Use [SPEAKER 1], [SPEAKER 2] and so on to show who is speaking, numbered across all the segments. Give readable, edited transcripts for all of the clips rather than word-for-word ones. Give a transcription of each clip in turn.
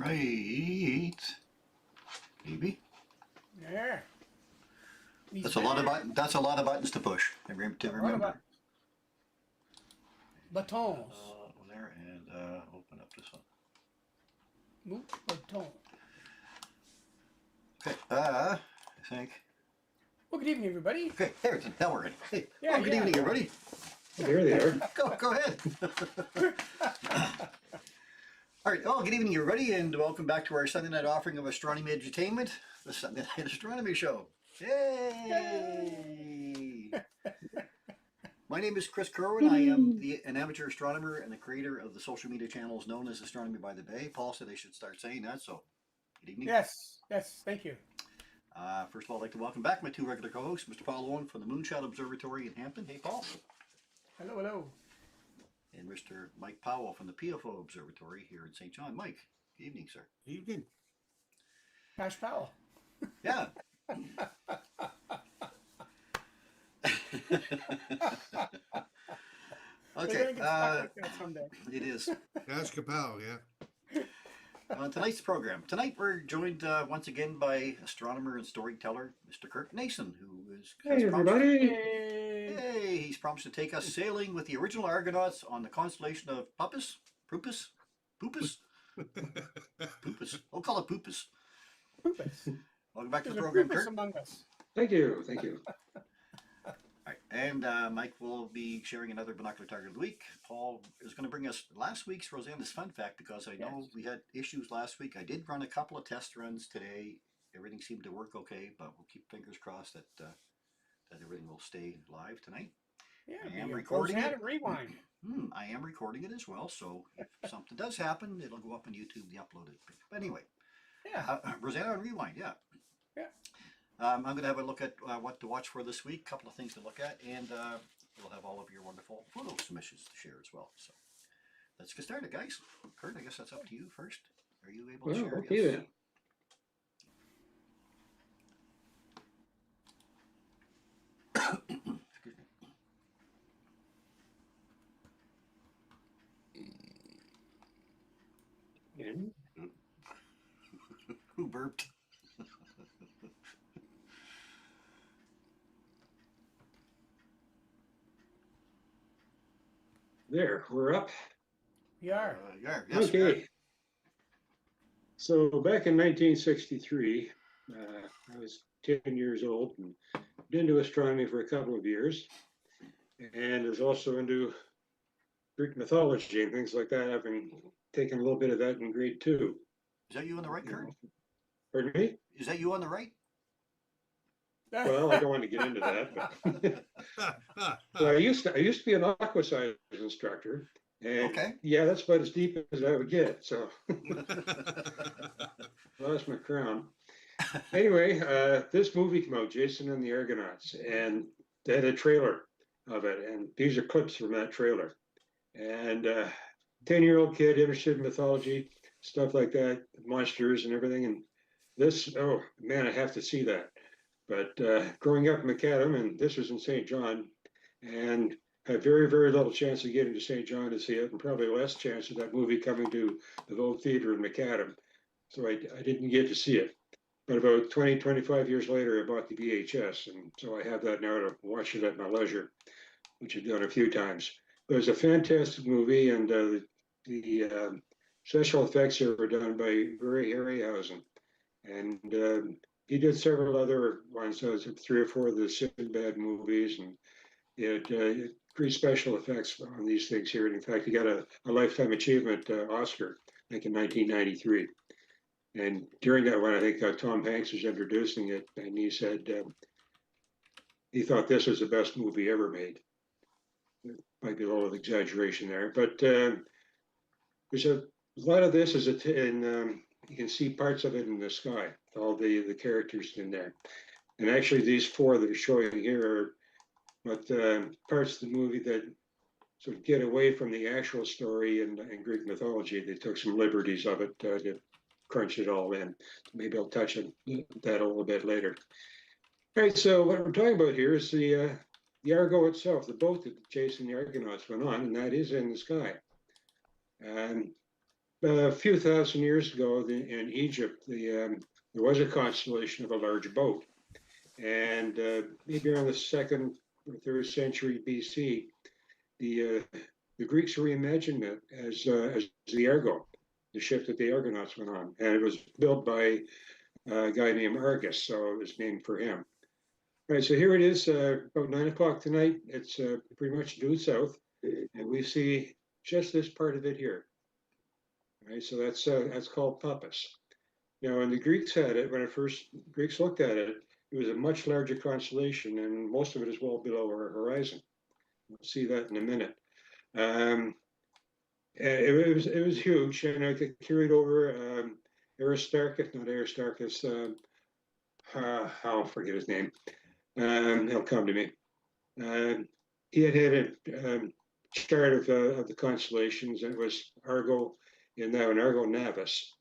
[SPEAKER 1] right. Maybe.
[SPEAKER 2] There.
[SPEAKER 1] That's a lot of buttons to push. To remember.
[SPEAKER 2] Buttons.
[SPEAKER 1] There and open up this one.
[SPEAKER 2] Move button.
[SPEAKER 1] Okay. I think.
[SPEAKER 2] Well, good evening, everybody.
[SPEAKER 1] Okay. There it is. Now we're ready. Hey.
[SPEAKER 2] Yeah,
[SPEAKER 1] Good evening, everybody.
[SPEAKER 3] There they are.
[SPEAKER 1] Go ahead. All right. Oh, good evening, everybody, and welcome back to our Sunday night offering of Astronomy Entertainment, the Sunday Night Astronomy Show. Yay! My name is Chris Kerwin. I am an amateur astronomer and the creator of the social media channels known as Astronomy by the Bay. Paul said I should start saying that, so good evening.
[SPEAKER 2] Yes, thank you.
[SPEAKER 1] First of all, I'd like to welcome back my two regular co-hosts, Mr. Paul Owen from the Moonshot Observatory in Hampton. Hey, Paul.
[SPEAKER 2] Hello.
[SPEAKER 1] And Mr. Mike Powell from the PFO Observatory here in St. John. Mike, good evening, sir.
[SPEAKER 3] Evening.
[SPEAKER 2] Cash Powell.
[SPEAKER 1] Yeah. Okay. It is.
[SPEAKER 3] Ask Kapow, yeah.
[SPEAKER 1] On tonight's program. Tonight we're joined once again by astronomer and storyteller, Mr. Kurt Nason, who is...
[SPEAKER 3] Hey, everybody.
[SPEAKER 1] Hey, he's promised to take us sailing with the original Argonauts on the constellation of Puppis? Poopus? We'll call it Poopus. Welcome back to the program, Kurt.
[SPEAKER 2] Among us.
[SPEAKER 3] Thank you.
[SPEAKER 1] All right, and Mike will be sharing another binocular target of the week. Paul is going to bring us last week's Rosanna's fun fact because I know we had issues last week. I did run a couple of test runs today. Everything seemed to work okay, but we'll keep fingers crossed that that everything will stay live tonight.
[SPEAKER 2] Yeah,
[SPEAKER 1] I am recording it.
[SPEAKER 2] Rewind.
[SPEAKER 1] I am recording it as well, so if something does happen, it'll go up on YouTube, the uploaded. But anyway, Rosanna on Rewind, yeah. I'm going to have a look at what to watch for this week, a couple of things to look at, and we'll have all of your wonderful photo submissions to share as well. So let's get started, guys. Kurt, I guess that's up to you first. Are you able to share?
[SPEAKER 3] Okay
[SPEAKER 1] yes.
[SPEAKER 3] then.
[SPEAKER 1] Excuse me. Who burped?
[SPEAKER 3] There, we're up.
[SPEAKER 2] We are.
[SPEAKER 1] Yes,
[SPEAKER 3] Okay. So back in 1963, I was 10 years old and been into astronomy for a couple of years, and was also into Greek mythology and things like that. I've been taking a little bit of that in grade 2.
[SPEAKER 1] Is that you on the right, Kurt?
[SPEAKER 3] Pardon me?
[SPEAKER 1] Is that you on the right?
[SPEAKER 3] Well, I don't want to get into that. But well, I used to be an aqua science instructor, and yeah, that's about as deep as I would get. So lost my crown. Anyway, this movie came out, Jason and the Argonauts, and they had a trailer of it, and these are clips from that trailer. And 10-year-old kid interested in mythology, stuff like that, monsters and everything. And this, oh man, I have to see that. But growing up in Macadam, and this was in St. John, and had very, very little chance of getting to St. John to see it, and probably less chance of that movie coming to the Vogue Theater in Macadam. So I didn't get to see it. But about 20, 25 years later, I bought the VHS, and so I have that now to watch it at my leisure, which I've done a few times. It was a fantastic movie, and the special effects were done by Ray Harryhausen. And he did several other ones, 3 or 4 of the Sinbad movies, and it great special effects on these things here. And in fact, he got a Lifetime Achievement Oscar, like in 1993. And during that one, I think Tom Hanks was introducing it, and he said he thought this was the best movie ever made. It might be a little exaggeration there, but there's a lot of this is you can see parts of it in the sky, all the characters in there. And actually these 4 that are showing here are but parts of the movie that sort of get away from the actual story in Greek mythology. They took some liberties of it to crunch it all in. Maybe I'll touch on that a little bit later. All right, so what we're talking about here is the Argo itself, the boat that Jason the Argonauts went on, and that is in the sky. And A few thousand years ago in Egypt, there was a constellation of a large boat. And maybe around the 2nd or 3rd century BC, the Greeks reimagined it as the Argo, the ship that the Argonauts went on. And it was built by a guy named Argus, so it was named for him. All right, so here it is, about 9 o'clock tonight. It's pretty much due south, and we see just this part of it here. All right, so that's called Puppis. Now, when the Greeks had it, when Greeks looked at it, it was a much larger constellation, and most of it is well below our horizon. We'll see that in a minute. It was huge, and I got carried over. Aristarchus, not Aristarchus. I'll forget his name. He'll come to me. He had a chart of the constellations, and it was Argo in that one, Argo Navis,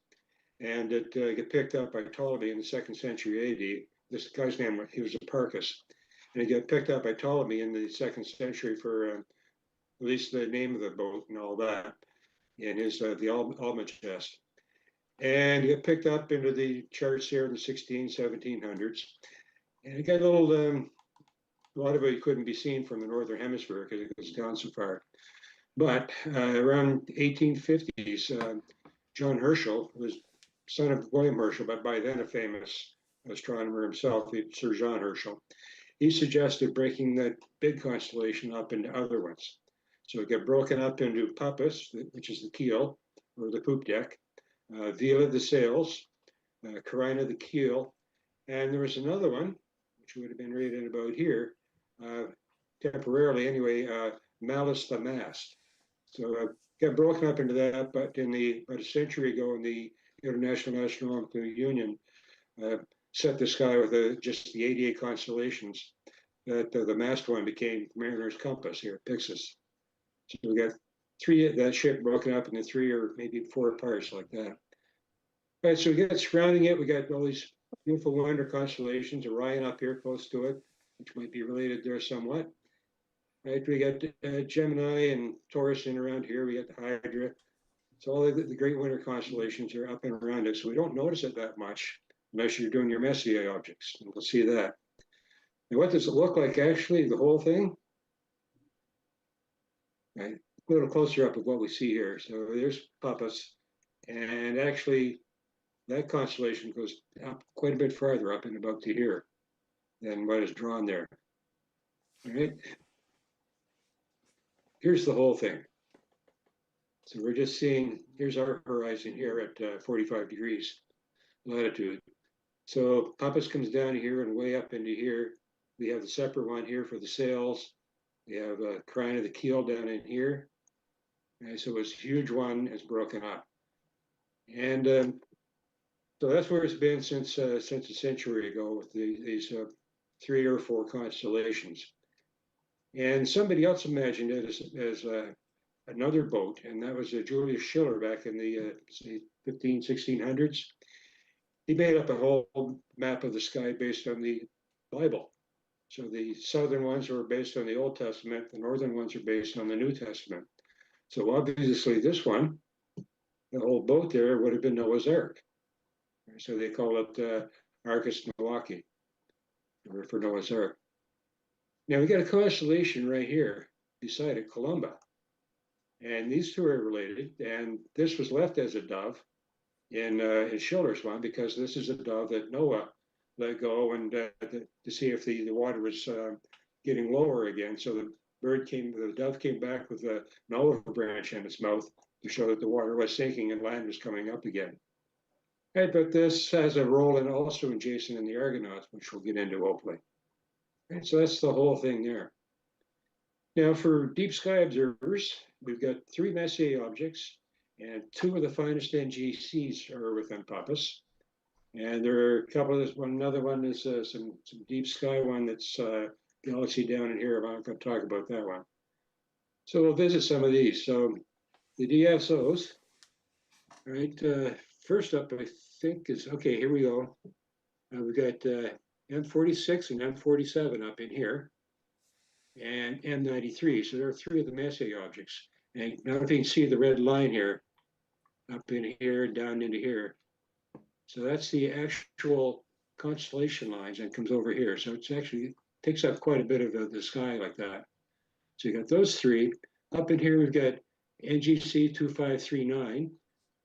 [SPEAKER 3] and it got picked up by Ptolemy in the 2nd century AD. This guy's name, he was Hipparchus, and it got picked up by Ptolemy in the 2nd century for at least the name of the boat and all that in his the Almagest. And it got picked up into the charts here in the 1700s. And it got a lot of it couldn't be seen from the northern hemisphere because it goes down so far. But around 1850s, John Herschel was son of William Herschel, but by then a famous astronomer himself, Sir John Herschel. He suggested breaking that big constellation up into other ones. So it got broken up into Puppis, which is the keel or the poop deck, Vela the sails, Carina the keel, and there was another one, which would have been rated about here, temporarily anyway, Malus the mast. So got broken up into that, but about a century ago, in the International Astronomical Union set the sky with just the 88 constellations. That the mast one became Mariner's Compass here at Pyxis. So we got that ship broken up into 3 or maybe 4 parts like that. All right, so we got surrounding it, we got all these beautiful lunar constellations, Orion up here close to it, which might be related there somewhat. Right, we got Gemini and Taurus in around here. We got the Hydra. So all the great winter constellations are up and around it. So we don't notice it that much unless you're doing your Messier objects. And we'll see that. And what does it look like actually, the whole thing? Right, a little closer up of what we see here. So there's Puppis. And actually, that constellation goes up quite a bit farther up and about to here than what is drawn there. All right. Here's the whole thing. So we're just seeing, here's our horizon here at 45 degrees latitude. So Puppis comes down here and way up into here. We have the separate one here for the sails. We have Carina the keel down in here. And so it's a huge one, it's broken up. And so that's where it's been since a century ago with these 3 or 4 constellations. And somebody else imagined it as another boat, and that was Julius Schiller back in the 1600s. He made up a whole map of the sky based on the Bible. So the southern ones were based on the Old Testament, the northern ones are based on the New Testament. So obviously this one, the whole boat there would have been Noah's Ark. So they call it Arcus Milwaukee for Noah's Ark. Now we got a constellation right here beside it, Columba. And these two are related. And this was left as a dove in Schiller's one because this is a dove that Noah let go and to see if the water was getting lower again. So the dove came back with an olive branch in its mouth to show that the water was sinking and land was coming up again. Right, but this has a role in also in Jason and the Argonauts, which we'll get into hopefully. And so that's the whole thing there. Now for deep sky observers, we've got 3 Messier objects and 2 of the finest NGCs are within Puppis. And there are a couple of this one, another one is some deep sky one that's galaxy down in here. I'm not going to talk about that one. So we'll visit some of these. So the DSOs, right? First up, I think is, okay, here we go. We've got M46 and M47 up in here, and M93. So there are 3 of the Messier objects. And now if you can see the red line here, up in here, down into here. So that's the actual constellation lines and comes over here. So it's actually takes up quite a bit of the sky like that. So you got those three. Up in here, we've got NGC 2539,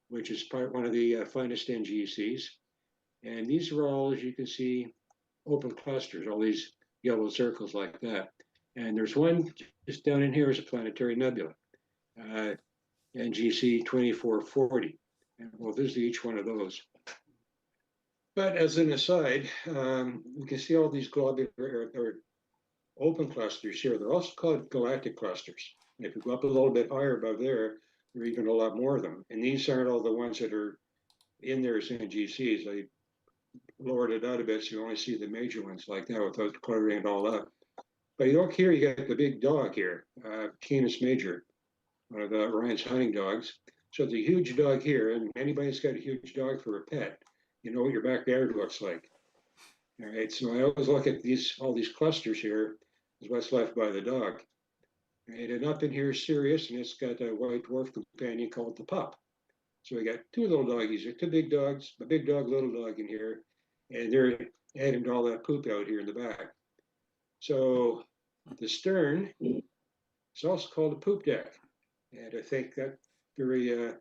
[SPEAKER 3] which is one of the finest NGCs. And these are all, as you can see, open clusters, all these yellow circles like that. And there's one just down in here is a planetary nebula, NGC 2440. And we'll visit each one of those. But as an aside, we can see all these globular or open clusters here. They're also called galactic clusters. And if you go up a little bit higher above there, there are even a lot more of them. And these aren't all the ones that are in there as NGCs. I lowered it out a bit so you only see the major ones like that without cluttering it all up. But you look here, you got the big dog here, Canis Major, one of Orion's hunting dogs. So it's a huge dog here, and anybody's got a huge dog for a pet, you know what your backyard looks like. All right, so I always look at all these clusters here as what's left by the dog. Right, and up in here is Sirius, and it's got a white dwarf companion called the pup. So we got two little doggies, two big dogs, a big dog, little dog in here, and they're adding all that poop out here in the back. So the stern is also called a poop deck, and I think that very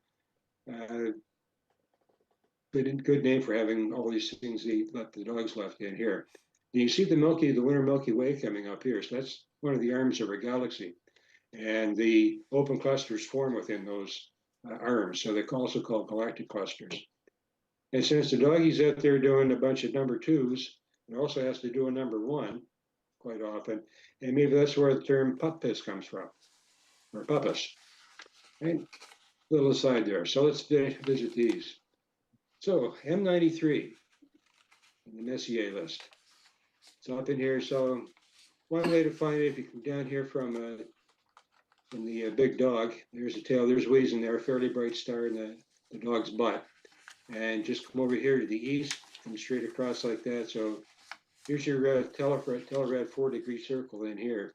[SPEAKER 3] good name for having all these things the dogs left in here. And you see the winter Milky Way coming up here. So that's one of the arms of our galaxy, and the open clusters form within those arms. So they're also called galactic clusters. And since the doggie's out there doing a bunch of number twos, it also has to do a number one quite often. And maybe that's where the term Puppis comes from, or Puppis. Right? Little aside there. So let's visit these. So M93 in the Messier list. So up in here, so one way to find it, if you come down here from the big dog, there's a tail, there's Wheezing there, a fairly bright star in the dog's butt. And just come over here to the east, come straight across like that. So here's your Telrad 4-degree circle in here.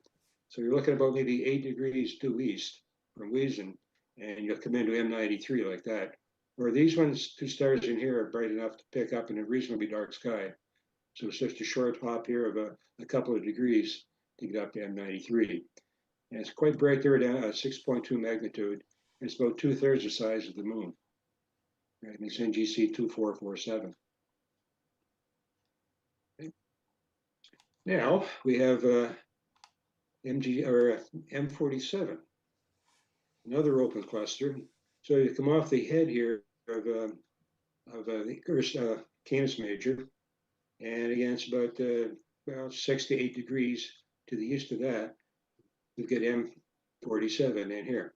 [SPEAKER 3] So you're looking about maybe 8 degrees due east from Wheezing, and you'll come into M93 like that. Or these ones, two stars in here are bright enough to pick up in a reasonably dark sky. So it's just a short hop here of a couple of degrees to get up to M93. And it's quite bright there down at 6.2 magnitude. And it's about 2/3 the size of the moon. Right, and it's NGC 2447. Okay. Now we have M47, another open cluster. So you come off the head here of the Earth's Canis Major, and again it's about 6 to 8 degrees to the east of that. We get M47 in here,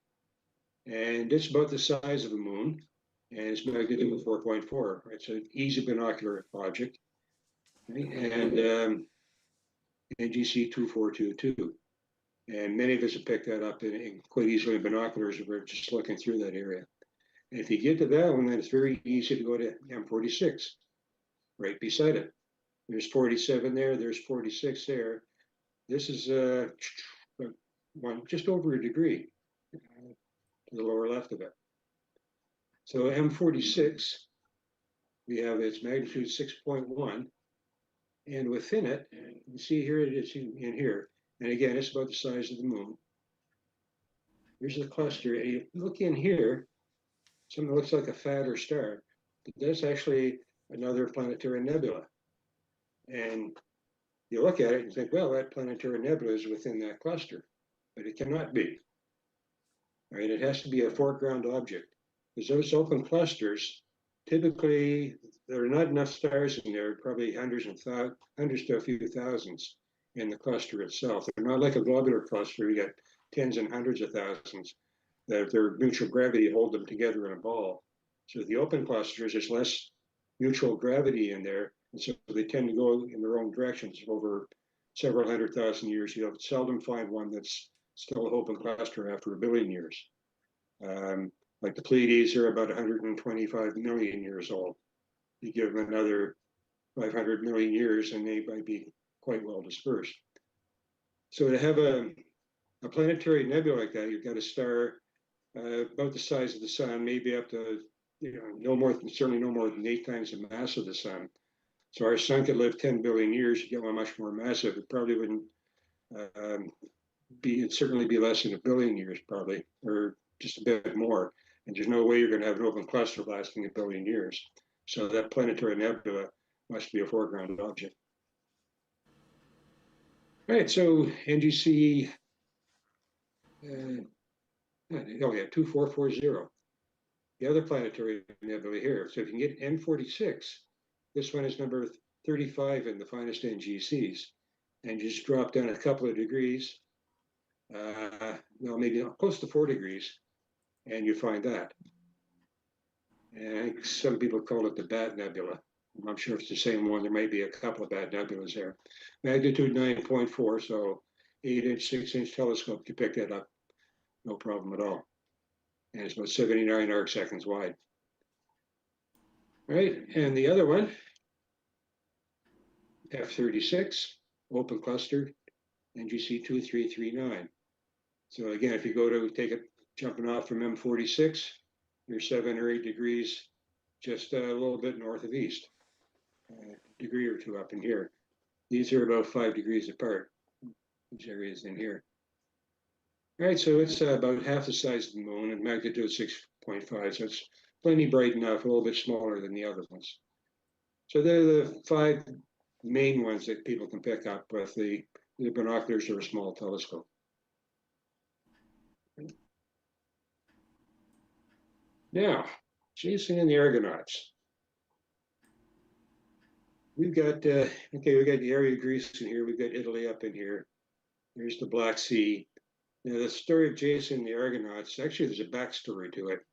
[SPEAKER 3] and it's about the size of the moon, and it's magnitude 4.4. It's an easy binocular object, right? And NGC 2422. And many of us have picked that up in quite easily in binoculars if we're just looking through that area. And if you get to that one, then it's very easy to go to M46, right beside it. There's 47 there, there's 46 there. This is just over a degree to the lower left of it. So M46, we have its magnitude 6.1, and within it, you see here it is in here, and again, it's about the size of the moon. Here's the cluster. And you look in here, something that looks like a fatter star, but that's actually another planetary nebula. And you look at it and think, well, that planetary nebula is within that cluster, but it cannot be. Right? It has to be a foreground object, because those open clusters, typically, there are not enough stars in there, probably hundreds to a few thousands in the cluster itself. They're not like a globular cluster, you got tens and hundreds of thousands that their mutual gravity hold them together in a ball. So the open clusters, there's less mutual gravity in there, and so they tend to go in their own directions over several 100,000 years. You'll seldom find one that's still an open cluster after 1 billion years. Like the Pleiades are about 125 million years old. You give them another 500 million years and they might be quite well dispersed. So to have a planetary nebula like that, you've got a star about the size of the sun, maybe up to certainly no more than 8 times the mass of the sun. So our sun could live 10 billion years. You get one much more massive. It probably wouldn't it'd certainly be less than a billion years, probably, or just a bit more. And there's no way you're going to have an open cluster lasting a billion years. So that planetary nebula must be a foreground object. All right, so NGC, oh yeah, 2440. The other planetary nebula here. So if you can get M46, this one is number 35 in the finest NGCs. And you just drop down a couple of degrees, well, maybe close to 4 degrees, and you find that. And I think some people call it the Bat Nebula. I'm not sure if it's the same one. There might be a couple of Bat Nebulas there. Magnitude 9.4, so 8-inch, 6-inch telescope, you pick that up, no problem at all. And it's about 79 arc seconds wide. All right, and the other one, F36, open cluster, NGC 2339. So again, if you go to take it jumping off from M46, you're 7 or 8 degrees, just a little bit north of east, a degree or two up in here. These are about 5 degrees apart, these areas in here. All right, so it's about half the size of the moon and magnitude 6.5, so it's plenty bright enough, a little bit smaller than the other ones. So they're the 5 main ones that people can pick up with the binoculars or a small telescope. Now, Jason and the Argonauts. We've got, okay, we've got the area of Greece in here. We've got Italy up in here. There's the Black Sea. Now, the story of Jason and the Argonauts, actually, there's a backstory to it.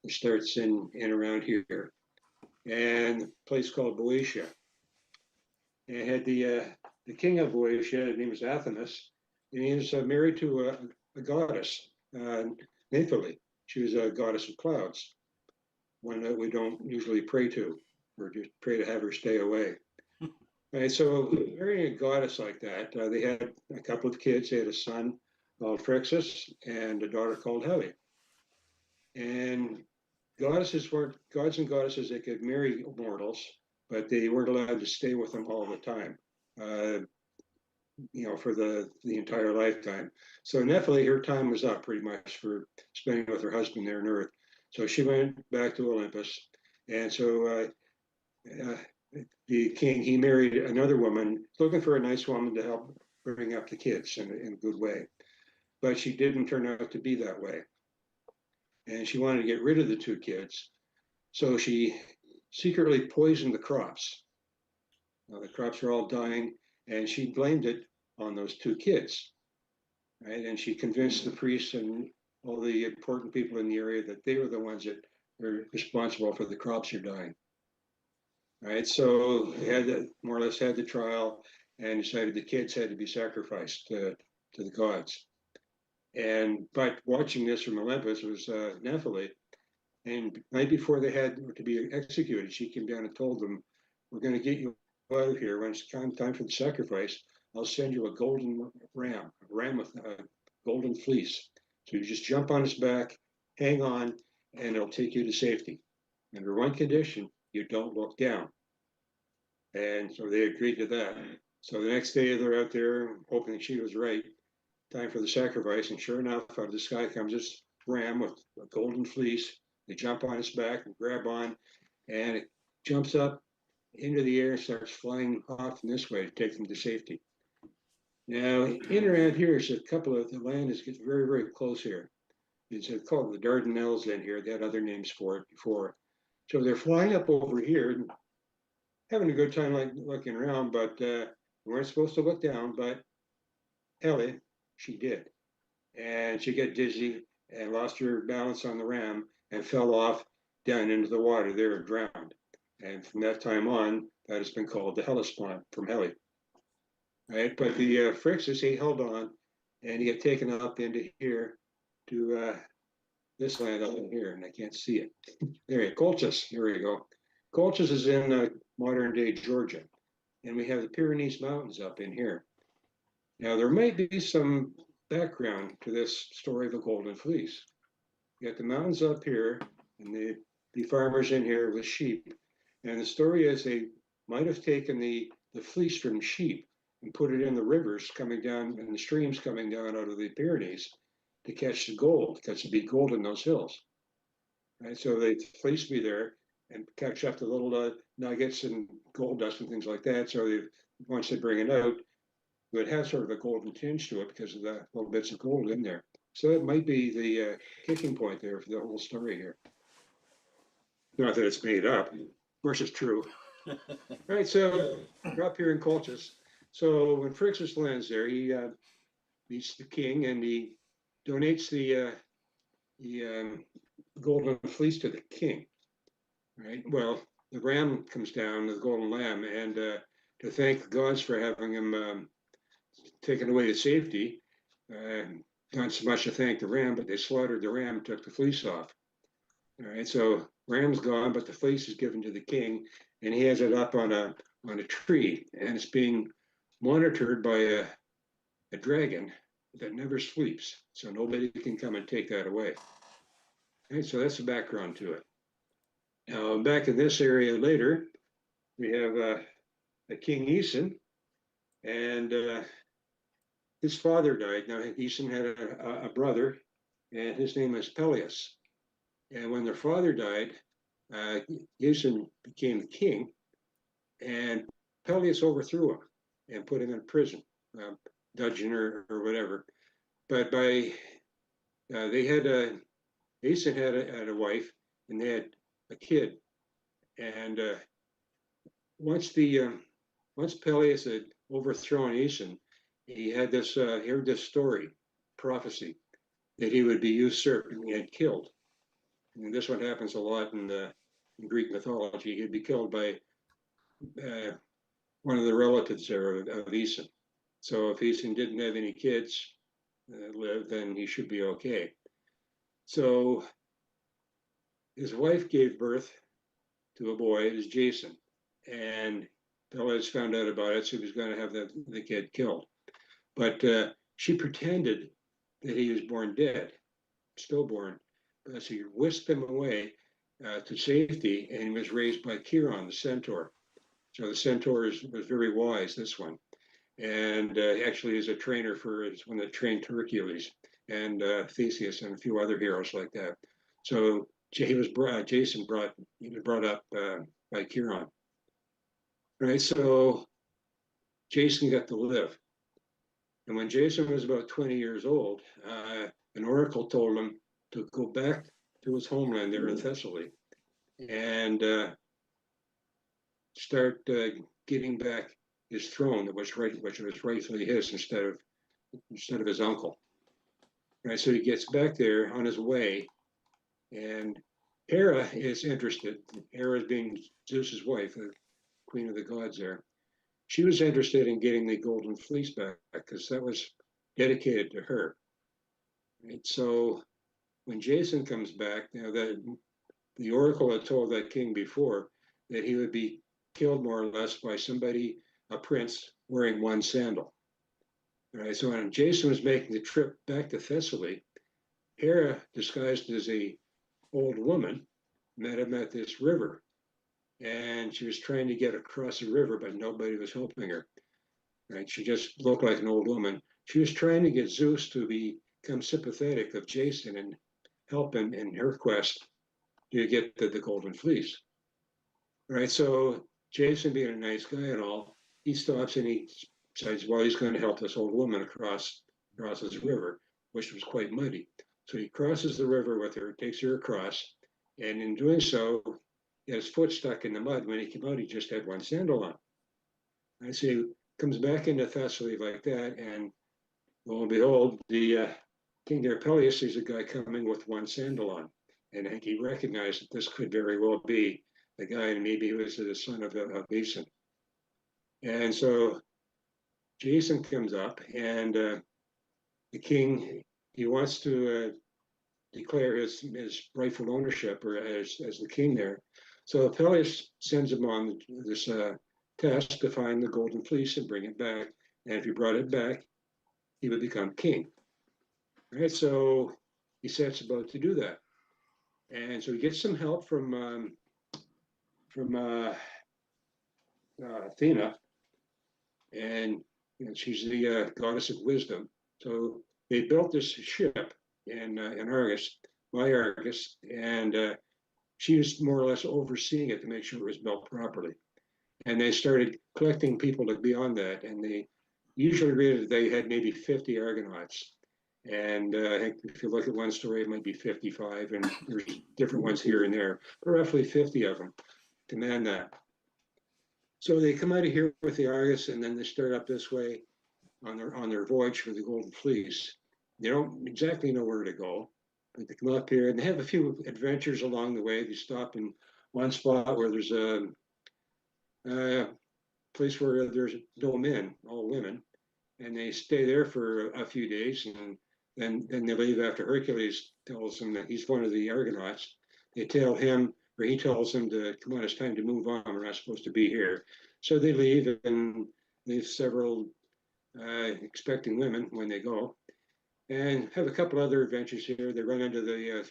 [SPEAKER 3] It starts in around here. And a place called Boeotia. And it had the king of Boeotia, his name was Athamas, and he was married to a goddess, Nephele. She was a goddess of clouds, one that we don't usually pray to, or just pray to have her stay away. And so marrying a goddess like that, they had a couple of kids. They had a son called Phrixus and a daughter called Helle. And goddesses weren't, gods and goddesses, they could marry mortals, but they weren't allowed to stay with them all the time, for the entire lifetime. So Nephele, her time was up pretty much for spending with her husband there on Earth. So she went back to Olympus. And so the king, he married another woman, looking for a nice woman to help bring up the kids in a good way. But she didn't turn out to be that way. And she wanted to get rid of the 2 kids. So she secretly poisoned the crops. Now, the crops were all dying, and she blamed it on those 2 kids. Right? And she convinced the priests and all the important people in the area that they were the ones that were responsible for the crops are dying. Right? So they had more or less had the trial and decided the kids had to be sacrificed to the gods. But watching this from Olympus was Nephele. And night before they had to be executed, she came down and told them, "We're going to get you out of here. When it's time for the sacrifice, I'll send you a golden ram, a ram with a golden fleece. So you just jump on its back, hang on, and it'll take you to safety. Under one condition, you don't look down." And so they agreed to that. So the next day they're out there hoping she was right. Time for the sacrifice, and sure enough, out of the sky comes this ram with a golden fleece. They jump on its back and grab on, and it jumps up into the air and starts flying off in this way to take them to safety. Now, in around here is a couple of the land is gets very, very close here. It's called the Dardanelles in here. They had other names for it before. So they're flying up over here and having a good time like looking around, but we weren't supposed to look down, but Helle, she did. And she got dizzy and lost her balance on the ram and fell off down into the water there and drowned. And from that time on, that has been called the Hellespont from Helle. Right? But the Phrixus, he held on and he got taken up into here to this land up in here, and I can't see it. There you go, Colchis, here we go. Colchis is in modern day Georgia, and we have the Pyrenees Mountains up in here. Now, there might be some background to this story of the Golden Fleece. You got the mountains up here, and the farmers in here with sheep. And the story is they might have taken the fleece from sheep and put it in the rivers coming down and the streams coming down out of the Pyrenees to catch the gold, because there'd be gold in those hills. Right? So the fleece be there and catch up the little nuggets and gold dust and things like that. So once they bring it out, it would have sort of a golden tinge to it because of the little bits of gold in there. So it might be the kicking point there for the whole story here. Not that it's made up. Of course, it's true. All right, so we're up here in Colchis. So when Phrixus lands there, he meets the king and he donates the golden fleece to the king. Right. Well, the ram comes down, the golden lamb, and to thank the gods for having him taken away to safety. Not so much to thank the ram, but they slaughtered the ram, took the fleece off. All right, so ram's gone, but the fleece is given to the king, and he has it up on a tree, and it's being monitored by a dragon that never sleeps, so nobody can come and take that away. All right, so that's the background to it. Now, back in this area later, we have a King Æson, and his father died. Now, Æson had a brother, and his name was Peleus. And when their father died, Æson became the king, and Peleus overthrew him and put him in prison, dungeon or whatever. But they had Æson had a wife, and they had a kid. And once Peleus had overthrown Æson, he had heard this story, prophecy, that he would be usurped and killed. And this one happens a lot in Greek mythology. He'd be killed by one of the relatives there of Æson. So if Æson didn't have any kids live, then he should be okay. So his wife gave birth to a boy, it was Jason, and Peleus found out about it, so he was going to have the kid killed. But she pretended that he was born dead, stillborn. So he whisked him away to safety, and he was raised by Chiron, the centaur. So the centaur was very wise, this one. And actually is a trainer it's one that trained Hercules and Theseus and a few other heroes like that. So Jason was brought up by Chiron. Right, so Jason got to live. And when Jason was about 20 years old, an oracle told him to go back to his homeland there in Thessaly and start getting back his throne, which was rightfully his instead of his uncle. Right, so he gets back there on his way, and Hera is interested. Hera being Zeus's wife, the queen of the gods there. She was interested in getting the golden fleece back because that was dedicated to her. Right, so when Jason comes back, the oracle had told that king before that he would be killed more or less by somebody, a prince, wearing one sandal. Right, so when Jason was making the trip back to Thessaly, Hera, disguised as a old woman, met him at this river. And she was trying to get across the river, but nobody was helping her. Right, she just looked like an old woman. She was trying to get Zeus to become sympathetic of Jason and help him in her quest to get the golden fleece. Right, so Jason, being a nice guy and all, he stops and he decides, well, he's going to help this old woman across this river, which was quite muddy. So he crosses the river with her, takes her across, and in doing so, he had his foot stuck in the mud. When he came out, he just had one sandal on. I see, he comes back into Thessaly like that, and lo and behold, the King there, Peleus, sees a guy coming with one sandal on. And I think he recognized that this could very well be the guy, and maybe he was the son of Æson. And so Jason comes up, and the king, he wants to declare his rightful ownership or as the king there. So Peleus sends him on this task to find the golden fleece and bring it back. And if he brought it back, he would become king. Right, so he sets about to do that. And so he gets some help from Athena, and she's the goddess of wisdom. So they built this ship in Argus, by Argus, and she was more or less overseeing it to make sure it was built properly. And they started collecting people to be on that, and they usually rated they had maybe 50 Argonauts. And I think if you look at one story, it might be 55, and there's different ones here and there, but roughly 50 of them to man that. So they come out of here with the Argus, and then they start up this way on their voyage for the Golden Fleece. They don't exactly know where to go, but they come up here and they have a few adventures along the way. They stop in one spot where there's a place where there's no men, all women, and they stay there for a few days, and then they leave after Hercules tells them that he's one of the Argonauts. They tell him, or he tells them to come on, it's time to move on. We're not supposed to be here. So they leave and leave several expecting women when they go, and have a couple other adventures here. They run into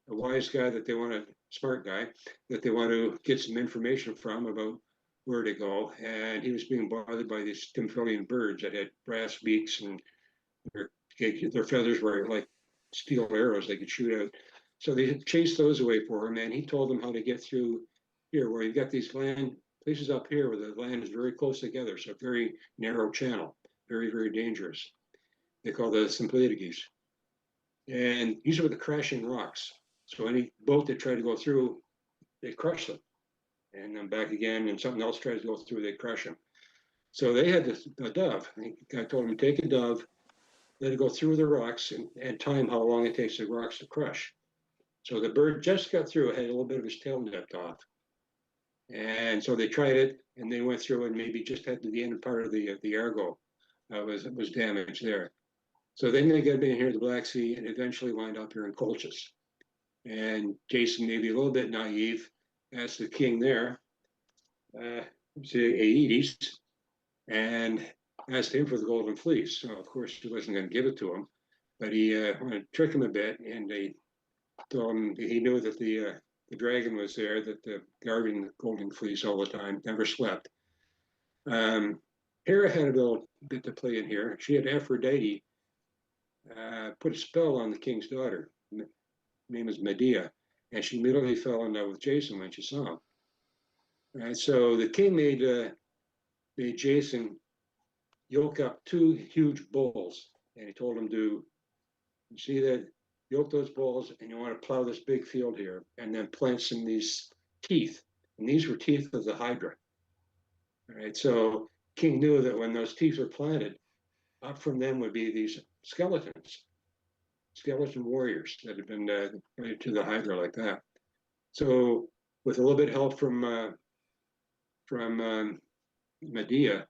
[SPEAKER 3] a wise guy that they want to, smart guy that they want to get some information from about where to go, and he was being bothered by these Stymphalian birds that had brass beaks, and their feathers were like steel arrows they could shoot out. So they chased those away for him, and he told them how to get through here, where you've got these land places up here where the land is very close together, so a very narrow channel, very, very dangerous. They call the Symplegades. And these are the crashing rocks. So any boat that tried to go through, they crush them. And then back again, and something else tries to go through, they crush them. So they had a dove. The guy told them, take a dove, let it go through the rocks, and time how long it takes the rocks to crush. So the bird just got through, it had a little bit of his tail nipped off. And so they tried it, and they went through and maybe just had to the end part of the Argo was damaged there. So then they got in here to the Black Sea and eventually wind up here in Colchis. And Jason, maybe a little bit naive, asked the king there, Aedes, and asked him for the Golden Fleece. So of course he wasn't going to give it to him, but he wanted to trick him a bit, and they told him he knew that the dragon was there, that guarding the Golden Fleece all the time, never slept. Hera had a little bit to play in here. She had Aphrodite put a spell on the king's daughter. Her name is Medea, and she immediately fell in love with Jason when she saw him. And so the king made Jason yoke up two huge bulls, and he told him to, you see that, yoke those bulls, and you want to plow this big field here, and then plant some these teeth, and these were teeth of the Hydra. All right, so king knew that when those teeth were planted, up from them would be these skeletons, skeleton warriors that had been related to the Hydra like that. So with a little bit of help from Medea,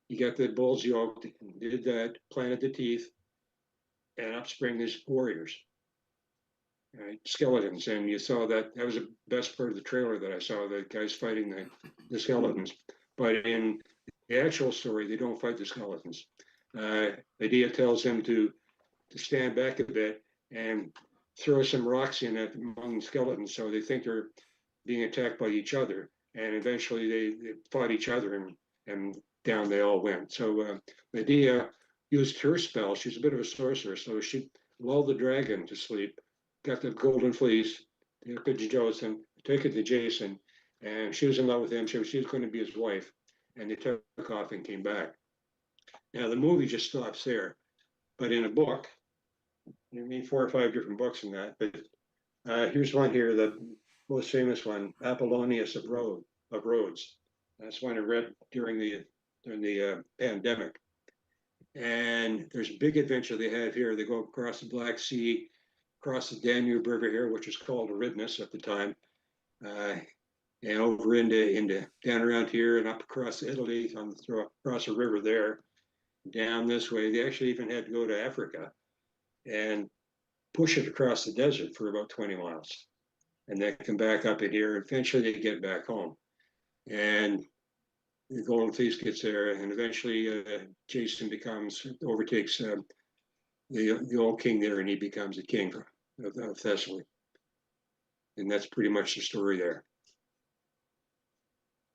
[SPEAKER 3] he got the bulls yoked, did that, planted the teeth, and up spring these warriors, right, skeletons. And you saw that was the best part of the trailer that I saw, the guys fighting the skeletons. But in the actual story, they don't fight the skeletons. Medea tells him to stand back a bit and throw some rocks in at among the skeletons, so they think they're being attacked by each other. And eventually they fought each other, and down they all went. So Medea used her spell. She's a bit of a sorceress, so she lulled the dragon to sleep, got the Golden Fleece, took it to Jason, took it to Jason, and she was in love with him. She was going to be his wife, and they took off and came back. Now the movie just stops there, but in a book, you need 4 or 5 different books in that. But here's one here, the most famous one, Apollonius of Rhodes. That's one I read during the pandemic. And there's a big adventure they have here. They go across the Black Sea, across the Danube River here, which was called Eridanus at the time, and over into down around here and up across Italy, across the river there, down this way. They actually even had to go to Africa and push it across the desert for about 20 miles, and then come back up in here. Eventually, they get back home, and the Golden Fleece gets there, and eventually Jason overtakes the old king there, and he becomes the king of Thessaly. And that's pretty much the story there.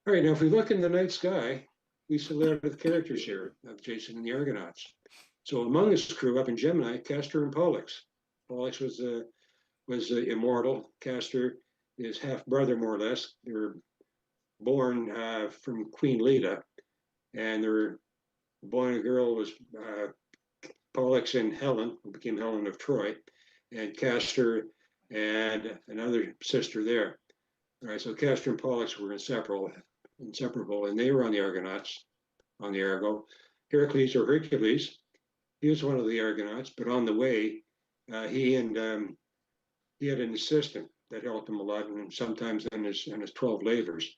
[SPEAKER 3] All right, now if we look in the night sky, we see a lot of characters here of Jason and the Argonauts. So among his crew up in Gemini, Castor and Pollux. Pollux was immortal. Castor is half brother, more or less. They were born from Queen Leda, and their boy and girl was Pollux and Helen, who became Helen of Troy, and Castor and another sister there. All right, so Castor and Pollux were inseparable, and they were on the Argonauts, on the Argo. Heracles or Hercules, he was one of the Argonauts, but on the way, he had an assistant that helped him a lot, and sometimes on his 12 labors.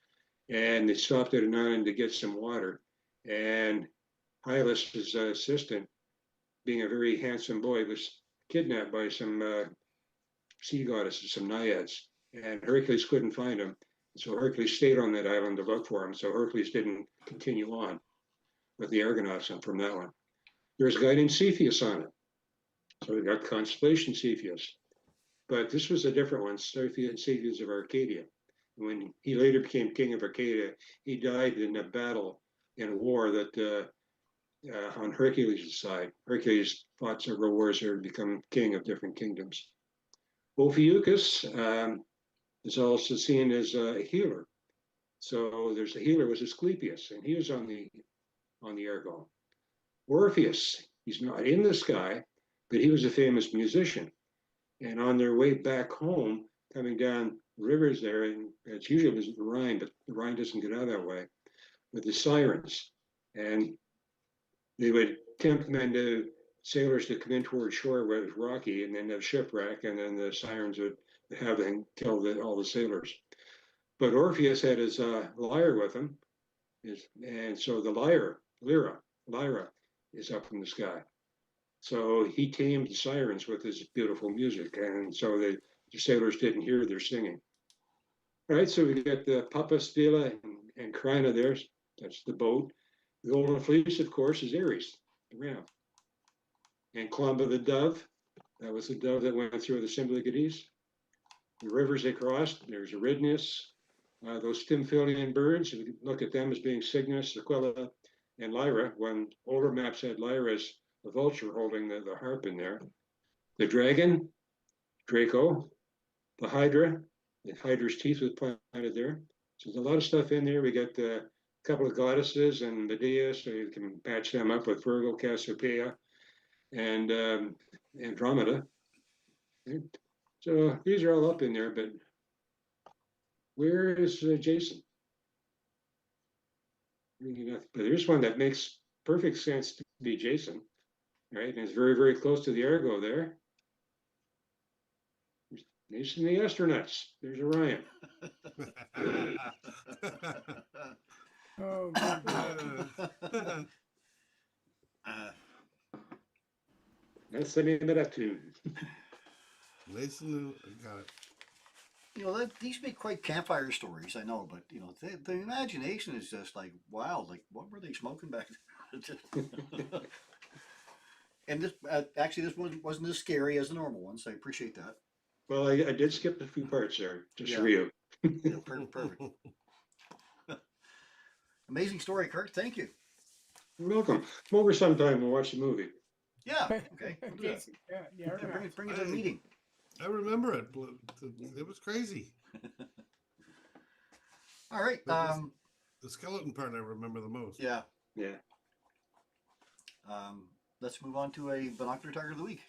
[SPEAKER 3] And they stopped at an island to get some water, and Hylas, his assistant, being a very handsome boy, was kidnapped by some sea goddesses, some naiads, and Hercules couldn't find him. So Hercules stayed on that island to look for him. So Hercules didn't continue on with the Argonauts from that one. There's a guy named Cepheus on it. So we got constellation Cepheus. But this was a different one, Cepheus of Arcadia. When he later became king of Arcadia, he died in a battle, in a war that on Hercules' side. Hercules fought several wars there to become king of different kingdoms. Ophiuchus is also seen as a healer. So there's a healer was Asclepius, and he was on the Argo. Orpheus, he's not in the sky, but he was a famous musician. And on their way back home, coming down rivers there, and it's usually the Rhine, but the Rhine doesn't get out that way, with the sirens. And they would tempt men to sailors to come in toward shore where it was rocky, and then have shipwreck, and then the sirens would have them kill all the sailors. But Orpheus had his lyre with him, and so the lyra is up in the sky. So he tamed the sirens with his beautiful music, and so the sailors didn't hear their singing. All right, so we got the Puppis, Vela, and Crina there. That's the boat. The Golden Fleece, of course, is Ares, the ram. And Columba the dove, that was the dove that went through the Symplegades. The rivers they crossed, there's Eridanus. Those Stymphalian birds, if you look at them as being Cygnus, Aquila, and Lyra, when older maps had Lyra as the vulture holding the harp in there. The dragon, Draco. The Hydra's teeth was planted there. So there's a lot of stuff in there. We got a couple of goddesses and Medea, so you can patch them up with Virgo, Cassiopeia, and Andromeda. So these are all up in there, but where is Jason? But there's one that makes perfect sense to be Jason, right? And it's very, very close to the Argo there. Jason the Astronauts. There's Orion.
[SPEAKER 2] Oh, good.
[SPEAKER 3] That's the name of that tune.
[SPEAKER 4] Jason, got it.
[SPEAKER 1] You know, these make quite campfire stories, I know, but you know, the imagination is just like wild. Like, what were they smoking back then? And this actually, this one wasn't as scary as the normal ones. So I appreciate that.
[SPEAKER 3] Well, I did skip a few parts there, just
[SPEAKER 1] Yeah.
[SPEAKER 3] for you.
[SPEAKER 1] Yeah, perfect. Amazing story, Kurt. Thank you.
[SPEAKER 3] You're welcome. Come over sometime and watch the movie.
[SPEAKER 1] Yeah. Okay. We'll do that.
[SPEAKER 2] Jason, yeah,
[SPEAKER 1] Yeah,
[SPEAKER 2] Argonauts.
[SPEAKER 1] bring it to the meeting.
[SPEAKER 4] I remember it. It was crazy.
[SPEAKER 1] All right.
[SPEAKER 4] The skeleton part I remember the most.
[SPEAKER 1] Yeah.
[SPEAKER 3] Yeah.
[SPEAKER 1] Let's move on to a binocular target of the week.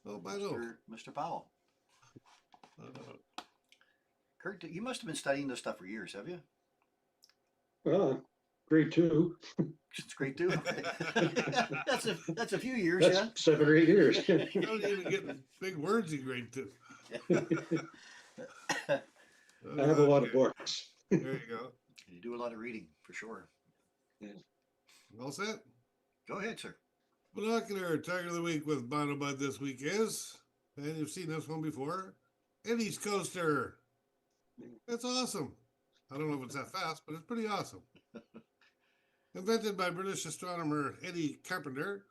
[SPEAKER 4] Oh, by the way.
[SPEAKER 1] Mr. Powell. Kurt, you must have been studying this stuff for years, have you?
[SPEAKER 3] Well, grade 2.
[SPEAKER 1] It's great too. that's a few years,
[SPEAKER 3] That's
[SPEAKER 1] yeah.
[SPEAKER 3] 7 or 8 years.
[SPEAKER 4] I don't even get big words in grade 2.
[SPEAKER 3] I have a lot of books.
[SPEAKER 4] There you go.
[SPEAKER 1] You do a lot of reading for sure.
[SPEAKER 4] All set?
[SPEAKER 1] Go ahead, sir.
[SPEAKER 4] Binocular target of the week with Bono Bud this week is, and you've seen this one before, Eddie's Coaster. It's awesome. I don't know if it's that fast, but it's pretty awesome. Invented by British astronomer Eddie Carpenter,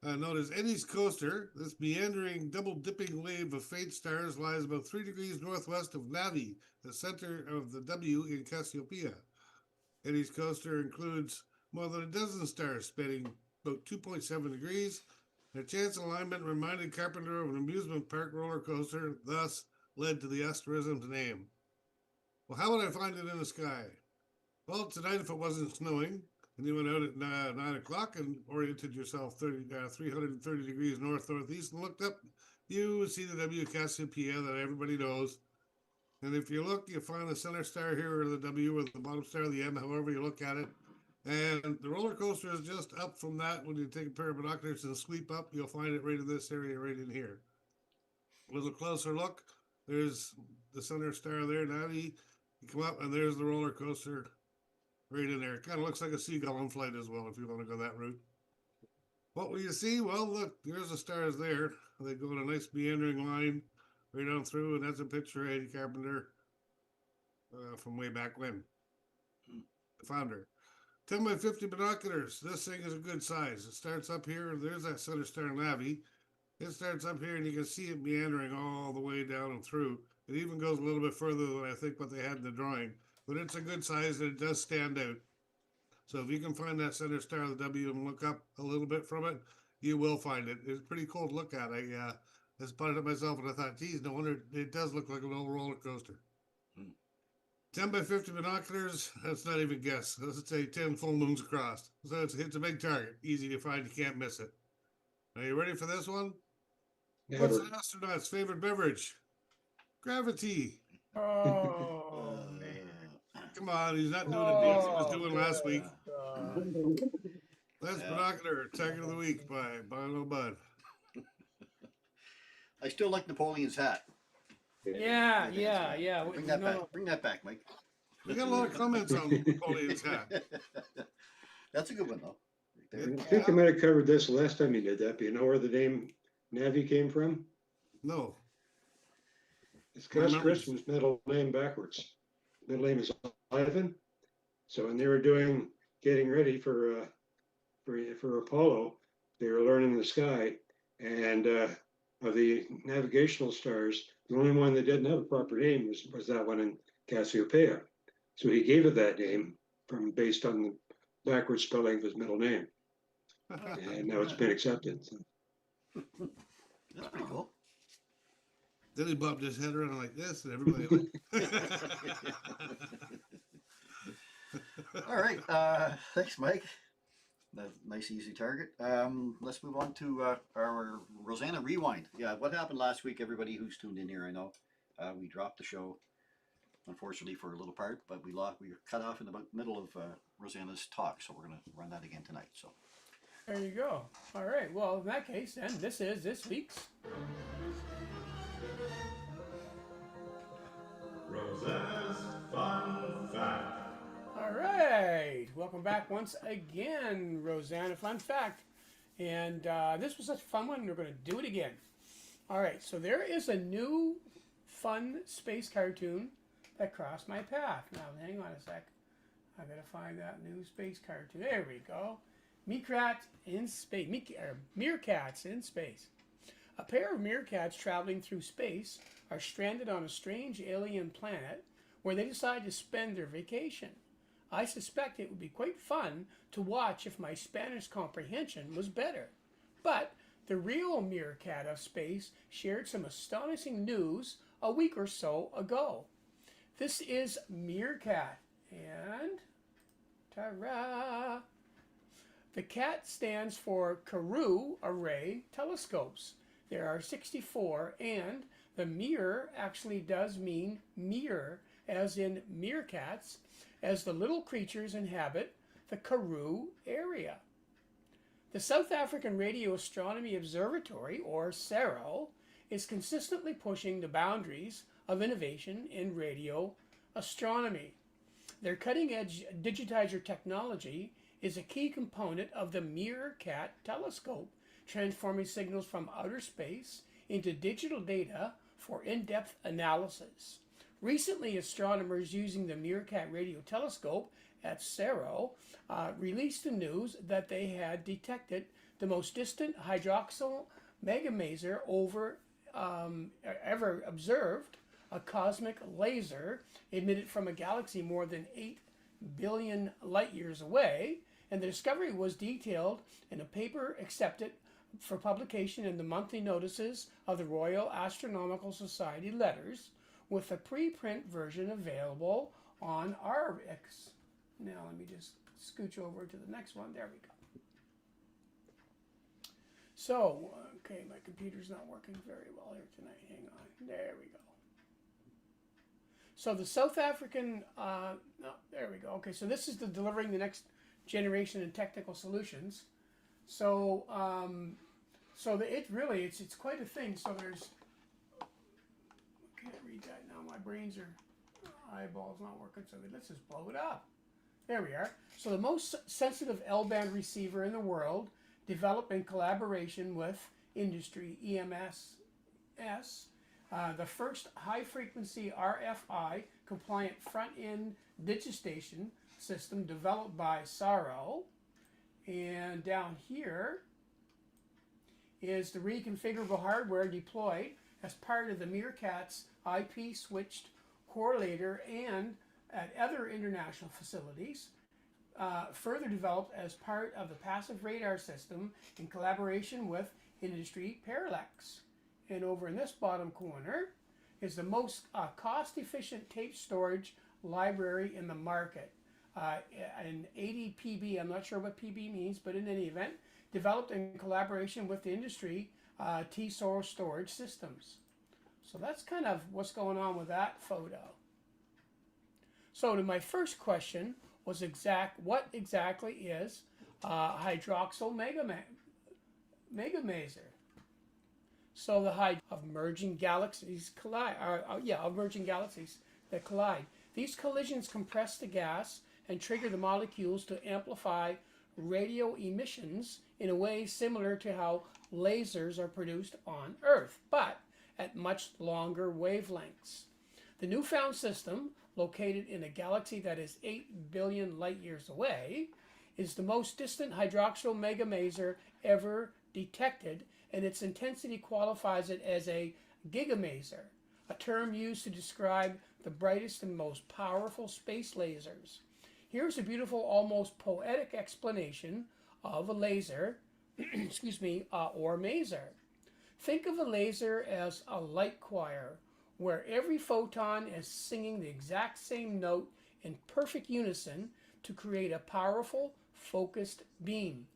[SPEAKER 4] known as Eddie's Coaster. This meandering, double-dipping wave of faint stars lies about 3 degrees northwest of Navi, the center of the W in Cassiopeia. Eddie's Coaster includes more than a dozen stars spanning about 2.7 degrees. Their chance alignment reminded Carpenter of an amusement park roller coaster, thus led to the asterism's name. Well, how would I find it in the sky? Well, tonight, if it wasn't snowing, and you went out at 9 o'clock and oriented yourself 330 degrees north-northeast and looked up, you would see the W Cassiopeia that everybody knows. And if you look, you find the center star here, or the W, or the bottom star, the M, however you look at it. And the roller coaster is just up from that. When you take a pair of binoculars and sweep up, you'll find it right in this area, right in here. A little closer look, there's the center star there, Navi. You come up, and there's the roller coaster right in there. It kind of looks like a seagull in flight as well, if you want to go that route. What will you see? Well, look, there's the stars there. They go in a nice meandering line right on through, and that's a picture of Eddie Carpenter from way back when. The founder. 10 by 50 binoculars. This thing is a good size. It starts up here, and there's that center star Navi. It starts up here, and you can see it meandering all the way down and through. It even goes a little bit further than I think what they had in the drawing. But it's a good size, and it does stand out. So if you can find that center star of the W and look up a little bit from it, you will find it. It's pretty cool to look at. I spotted it myself, and I thought, geez, no wonder it does look like an old roller coaster. 10 by 50 binoculars, that's not even guess. Let's say 10 full moons across. So it's a big target. Easy to find, you can't miss it. Are you ready for this one?
[SPEAKER 3] Never.
[SPEAKER 4] What's an astronaut's favorite beverage? Gravity.
[SPEAKER 2] Oh, man.
[SPEAKER 4] Come on, he's not doing it as he was doing last week.
[SPEAKER 2] God.
[SPEAKER 4] That's Binocular, Target of the Week by Bono Bud.
[SPEAKER 1] I still like Napoleon's hat.
[SPEAKER 2] Yeah.
[SPEAKER 1] Bring that back. Bring that back, Mike.
[SPEAKER 4] We got a lot of comments on Napoleon's hat.
[SPEAKER 1] That's a good one, though. Right there.
[SPEAKER 3] I think I might have covered this last time you did that, but you know where the name Navi came from?
[SPEAKER 4] No.
[SPEAKER 3] It's Gus Christian's middle name backwards. Middle name is Ivan. So when they were getting ready for Apollo, they were learning the sky, and of the navigational stars, the only one that didn't have a proper name was that one in Cassiopeia. So he gave it that name based on the backwards spelling of his middle name, and now it's been accepted. So.
[SPEAKER 1] That's pretty cool.
[SPEAKER 4] Then he bobbed his head around like this, and everybody
[SPEAKER 1] All right. Thanks, Mike. Nice, easy target. Let's move on to our Rosanna Rewind. Yeah, what happened last week, everybody who's tuned in here, I know. We dropped the show, unfortunately, for a little part, but we were cut off in the middle of Rosanna's talk, so we're going to run that again tonight. So
[SPEAKER 2] There you go. All right. Well, in that case, then, this is this week's
[SPEAKER 5] Rosanna's Fun Fact.
[SPEAKER 2] All right, welcome back once again, Rosanna Fun Fact. And this was such a fun one, we're going to do it again. All right, so there is a new fun space cartoon that crossed my path. Now, hang on a sec. I got to find that new space cartoon. There we go. Meerkats in space. Meerkats in space. A pair of meerkats traveling through space are stranded on a strange alien planet where they decide to spend their vacation. I suspect it would be quite fun to watch if my Spanish comprehension was better. But the real meerkat of space shared some astonishing news a week or so ago. This is Meerkat, and ta-ra! The cat stands for Karoo Array Telescopes. There are 64, and the mirror actually does mean mirror, as in meerkats, as the little creatures inhabit the Karoo area. The South African Radio Astronomy Observatory, or CERO, is consistently pushing the boundaries of innovation in radio astronomy. Their cutting-edge digitizer technology is a key component of the Meerkat telescope, transforming signals from outer space into digital data for in-depth analysis. Recently, astronomers using the Meerkat radio telescope at CERO released the news that they had detected the most distant hydroxyl megamaser ever observed, a cosmic laser emitted from a galaxy more than 8 billion light years away, and the discovery was detailed in a paper accepted for publication in the monthly notices of the Royal Astronomical Society letters, with a preprint version available on Arbix. Now let me just scooch over to the next one. There we go. So, okay, my computer's not working very well here tonight. Hang on. There we go. So the South African, there we go. Okay, so this is delivering the next generation in technical solutions. So, it's quite a thing. So there's, I can't read that now. My eyeballs not working. So let's just blow it up. There we are. So the most sensitive L-band receiver in the world, developed in collaboration with industry, EMS, the first high-frequency RFI compliant front-end digitation system developed by CERO. And down here is the reconfigurable hardware deployed as part of the Meerkat's IP switched correlator and at other international facilities, further developed as part of the passive radar system in collaboration with industry Parallax. And over in this bottom corner is the most cost-efficient tape storage library in the market. An 80 PB, I'm not sure what PB means, but in any event, developed in collaboration with the industry TSOR storage systems. So that's kind of what's going on with that photo. So to my first question was what exactly is hydroxyl megamaser? So of merging galaxies collide, merging galaxies that collide. These collisions compress the gas and trigger the molecules to amplify radio emissions in a way similar to how lasers are produced on Earth, but at much longer wavelengths. The newfound system, located in a galaxy that is 8 billion light years away, is the most distant hydroxyl megamaser ever detected, and its intensity qualifies it as a gigamaser, a term used to describe the brightest and most powerful space lasers. Here's a beautiful, almost poetic explanation of a laser, or maser. Think of a laser as a light choir, where every photon is singing the exact same note in perfect unison to create a powerful, focused beam.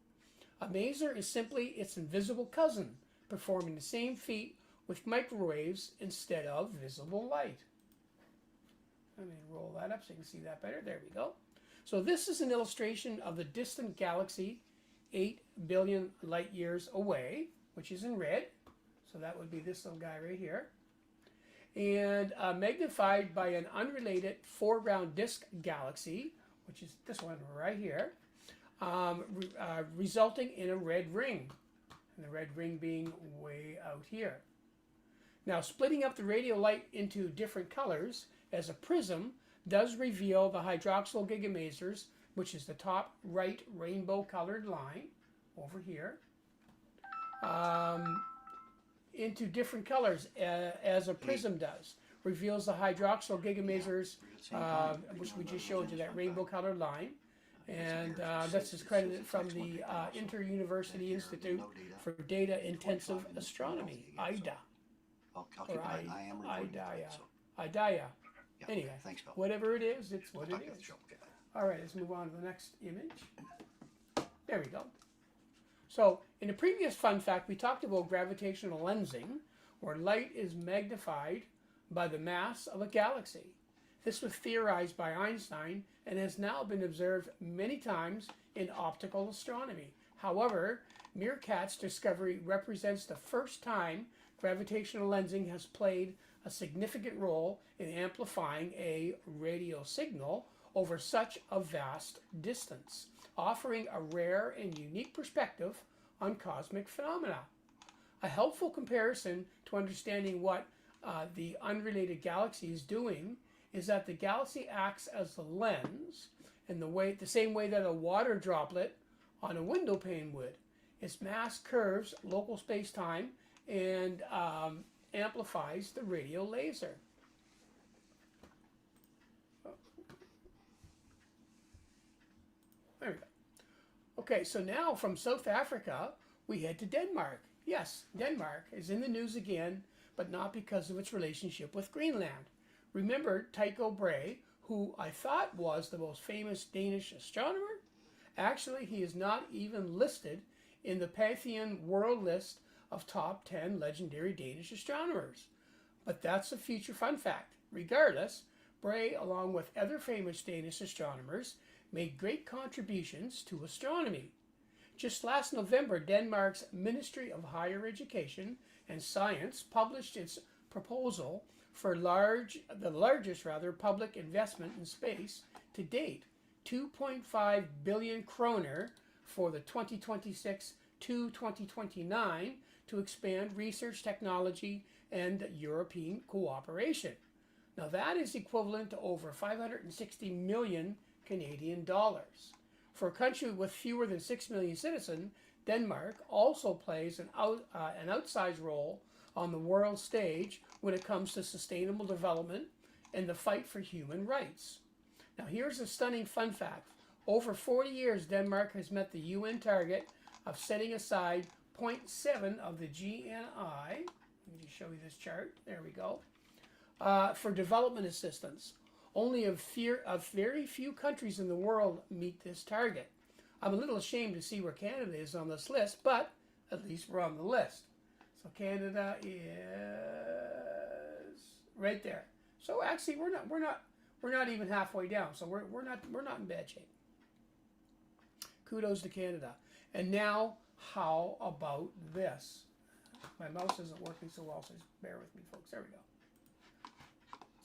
[SPEAKER 2] A maser is simply its invisible cousin, performing the same feat with microwaves instead of visible light. Let me roll that up so you can see that better. There we go. So this is an illustration of the distant galaxy 8 billion light years away, which is in red. So that would be this little guy right here. And magnified by an unrelated foreground disk galaxy, which is this one right here, resulting in a red ring, and the red ring being way out here. Now, splitting up the radio light into different colors as a prism does reveal the hydroxyl gigamasers, which is the top right rainbow colored line over here, into different colors as a prism does. Reveals the hydroxyl gigamasers, which we just showed you, that rainbow colored line. And this is credited from the Inter-University Institute for Data Intensive Astronomy, IDA.
[SPEAKER 1] I'll keep an eye. I am recording it, so.
[SPEAKER 2] IDA.
[SPEAKER 1] Yeah,
[SPEAKER 2] Anyway,
[SPEAKER 1] thanks, Bill.
[SPEAKER 2] whatever it is, it's what
[SPEAKER 1] We'll
[SPEAKER 2] it
[SPEAKER 1] talk about the
[SPEAKER 2] is.
[SPEAKER 1] show. Okay.
[SPEAKER 2] All right, let's move on to the next image. There we go. So, in the previous fun fact, we talked about gravitational lensing, where light is magnified by the mass of a galaxy. This was theorized by Einstein and has now been observed many times in optical astronomy. However, Meerkat's discovery represents the first time gravitational lensing has played a significant role in amplifying a radio signal over such a vast distance, offering a rare and unique perspective on cosmic phenomena. A helpful comparison to understanding what the unrelated galaxy is doing is that the galaxy acts as the lens, in the same way that a water droplet on a window pane would. Its mass curves local space-time and amplifies the radio laser. There we go. Okay, so now from South Africa, we head to Denmark. Yes, Denmark is in the news again, but not because of its relationship with Greenland. Remember Tycho Brahe, who I thought was the most famous Danish astronomer? Actually, he is not even listed in the Pantheon World List of top 10 legendary Danish astronomers. But that's a future fun fact. Regardless, Brahe, along with other famous Danish astronomers, made great contributions to astronomy. Just last November, Denmark's Ministry of Higher Education and Science published its proposal for the largest public investment in space to date, 2.5 billion kroner for the 2026 to 2029 to expand research technology and European cooperation. Now that is equivalent to over 560 million Canadian dollars. For a country with fewer than 6 million citizens, Denmark also plays an outsized role on the world stage when it comes to sustainable development and the fight for human rights. Now here's a stunning fun fact. Over 40 years, Denmark has met the UN target of setting aside 0.7 of the GNI. Let me just show you this chart. There we go. For development assistance. Only a very few countries in the world meet this target. I'm a little ashamed to see where Canada is on this list, but at least we're on the list. So Canada is right there. So actually, we're not even halfway down. So we're not in bad shape. Kudos to Canada. And now, how about this? My mouse isn't working so well, so just bear with me, folks. There we go.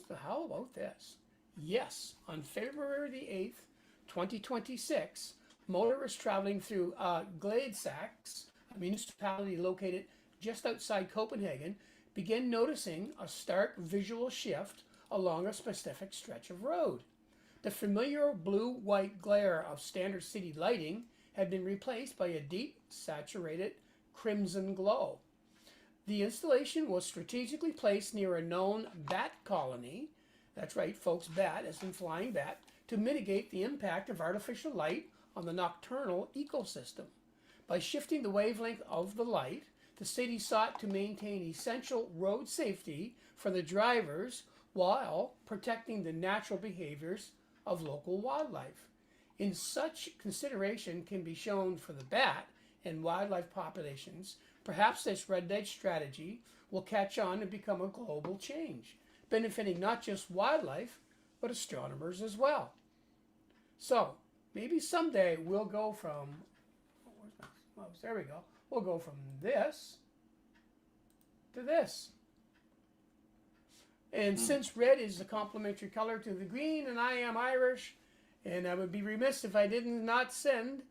[SPEAKER 2] So how about this? Yes, on February the 8th, 2026, motorists traveling through Gladsaxe, a municipality located just outside Copenhagen, began noticing a stark visual shift along a specific stretch of road. The familiar blue-white glare of standard city lighting had been replaced by a deep, saturated crimson glow. The installation was strategically placed near a known bat colony. That's right, folks, bat, as in flying bat, to mitigate the impact of artificial light on the nocturnal ecosystem. By shifting the wavelength of the light, the city sought to maintain essential road safety for the drivers while protecting the natural behaviors of local wildlife. In such consideration can be shown for the bat and wildlife populations, perhaps this red light strategy will catch on and become a global change, benefiting not just wildlife, but astronomers as well. So, maybe someday we'll go from, where's my mouse? There we go. We'll go from this to this. And since red is the complementary color to the green, and I am Irish, and I would be remiss if I didn't not send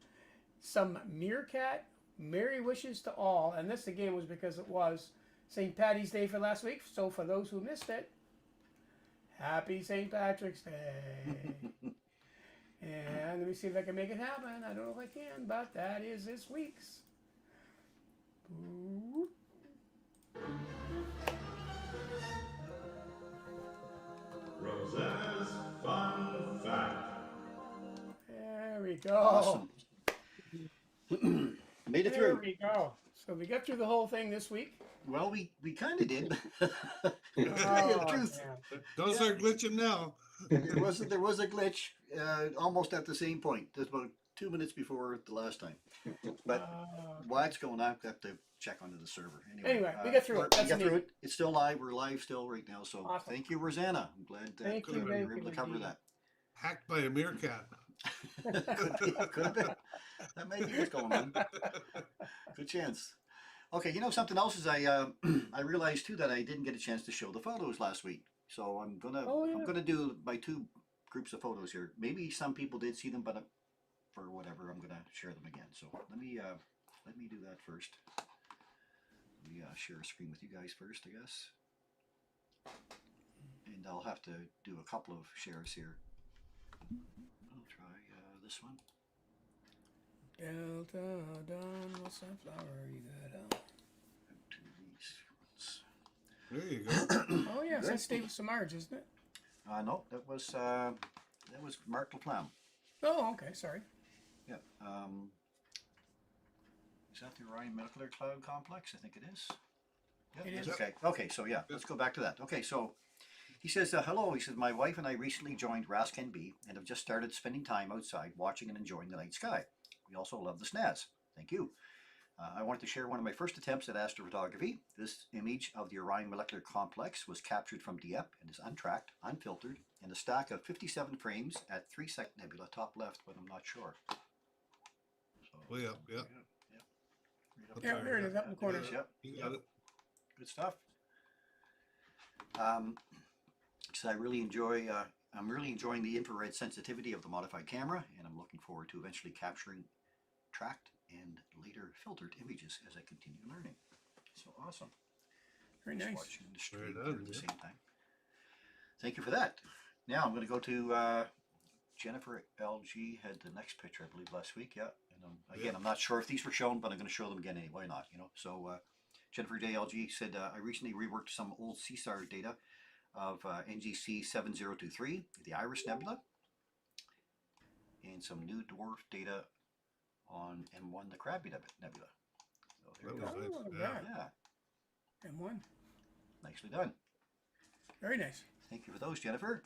[SPEAKER 2] some meerkat merry wishes to all. And this again was because it was St. Paddy's Day for last week. So for those who missed it, happy St. Patrick's Day. And let me see if I can make it happen. I don't know if I can, but that is this week's.
[SPEAKER 5] Roseanne's Fun Fact.
[SPEAKER 2] There we go.
[SPEAKER 1] Awesome. Made it
[SPEAKER 2] There
[SPEAKER 1] through.
[SPEAKER 2] we go. So we got through the whole thing this week.
[SPEAKER 1] Well, we kind of did. To tell you the
[SPEAKER 2] Oh,
[SPEAKER 1] truth,
[SPEAKER 2] man.
[SPEAKER 4] Don't start glitching now.
[SPEAKER 1] there was a glitch almost at the same point, just about 2 minutes before the last time. But while it's going, I've got to check onto the server.
[SPEAKER 2] Anyway, we got through it.
[SPEAKER 1] We
[SPEAKER 2] That's
[SPEAKER 1] got through
[SPEAKER 2] neat.
[SPEAKER 1] it. It's still live. We're live still right now. So
[SPEAKER 2] Awesome.
[SPEAKER 1] thank you, Rosanna. I'm glad that
[SPEAKER 2] Thank you,
[SPEAKER 1] we
[SPEAKER 2] thank
[SPEAKER 1] were able
[SPEAKER 2] you
[SPEAKER 1] to cover
[SPEAKER 2] indeed.
[SPEAKER 1] that.
[SPEAKER 4] Hacked by a meerkat.
[SPEAKER 1] Could have been. That might be what's going on. Good chance. Okay, you know something else is I realized too that I didn't get a chance to show the photos last week. So I'm gonna do my two groups of photos here. Maybe some people did see them, but for whatever, I'm gonna share them again. So let me do that first. Let me share a screen with you guys first, I guess. And I'll have to do a couple of shares here. I'll try. this one.
[SPEAKER 2] Delta Dawn, sunflower, you got
[SPEAKER 1] To these ones.
[SPEAKER 4] There you go.
[SPEAKER 2] Oh yes,
[SPEAKER 1] Good.
[SPEAKER 2] that's David Samarge, isn't it?
[SPEAKER 1] No, that was Mark LaFlamme.
[SPEAKER 2] Oh, okay, sorry.
[SPEAKER 1] Yeah. Is that the Orion Molecular Cloud Complex? I think it is. Yeah,
[SPEAKER 2] It
[SPEAKER 1] that's
[SPEAKER 2] is.
[SPEAKER 1] okay. Okay, so yeah, let's go back to that. Okay, so he says, hello. He says, my wife and I recently joined RASCAN B and have just started spending time outside watching and enjoying the night sky. We also love the SNAS. Thank you. I wanted to share one of my first attempts at astrophotography. This image of the Orion Molecular Complex was captured from Dieppe and is untracked, unfiltered, in a stack of 57 frames at 3 Sec Nebula, top left, but I'm not sure. So,
[SPEAKER 4] Way up, yeah.
[SPEAKER 1] Right up
[SPEAKER 2] Yeah,
[SPEAKER 1] there.
[SPEAKER 2] there it is, up in the corner.
[SPEAKER 1] Yep.
[SPEAKER 4] You got it.
[SPEAKER 1] Good stuff. So I really enjoy. I'm really enjoying the infrared sensitivity of the modified camera, and I'm looking forward to eventually capturing tracked and later filtered images as I continue learning. So awesome.
[SPEAKER 2] Very
[SPEAKER 1] Just
[SPEAKER 2] nice.
[SPEAKER 1] watching the stream
[SPEAKER 4] Very
[SPEAKER 1] here
[SPEAKER 4] done,
[SPEAKER 1] at the
[SPEAKER 4] yeah.
[SPEAKER 1] same time. Thank you for that. Now I'm going to go to Jennifer LG had the next picture, I believe, last week. Yeah, and again,
[SPEAKER 4] Yeah.
[SPEAKER 1] I'm not sure if these were shown, but I'm going to show them again anyway. Why not? You know. So Jennifer JLG said, I recently reworked some old CSAR data of NGC 7023, the Iris Nebula, and some new dwarf data on M1, the Crabby Nebula. So there you
[SPEAKER 4] That
[SPEAKER 1] go.
[SPEAKER 4] was
[SPEAKER 2] Oh,
[SPEAKER 4] nice.
[SPEAKER 2] look
[SPEAKER 4] Yeah.
[SPEAKER 2] at that.
[SPEAKER 1] Yeah,
[SPEAKER 2] M1.
[SPEAKER 1] nicely done.
[SPEAKER 2] Very nice.
[SPEAKER 1] Thank you for those, Jennifer.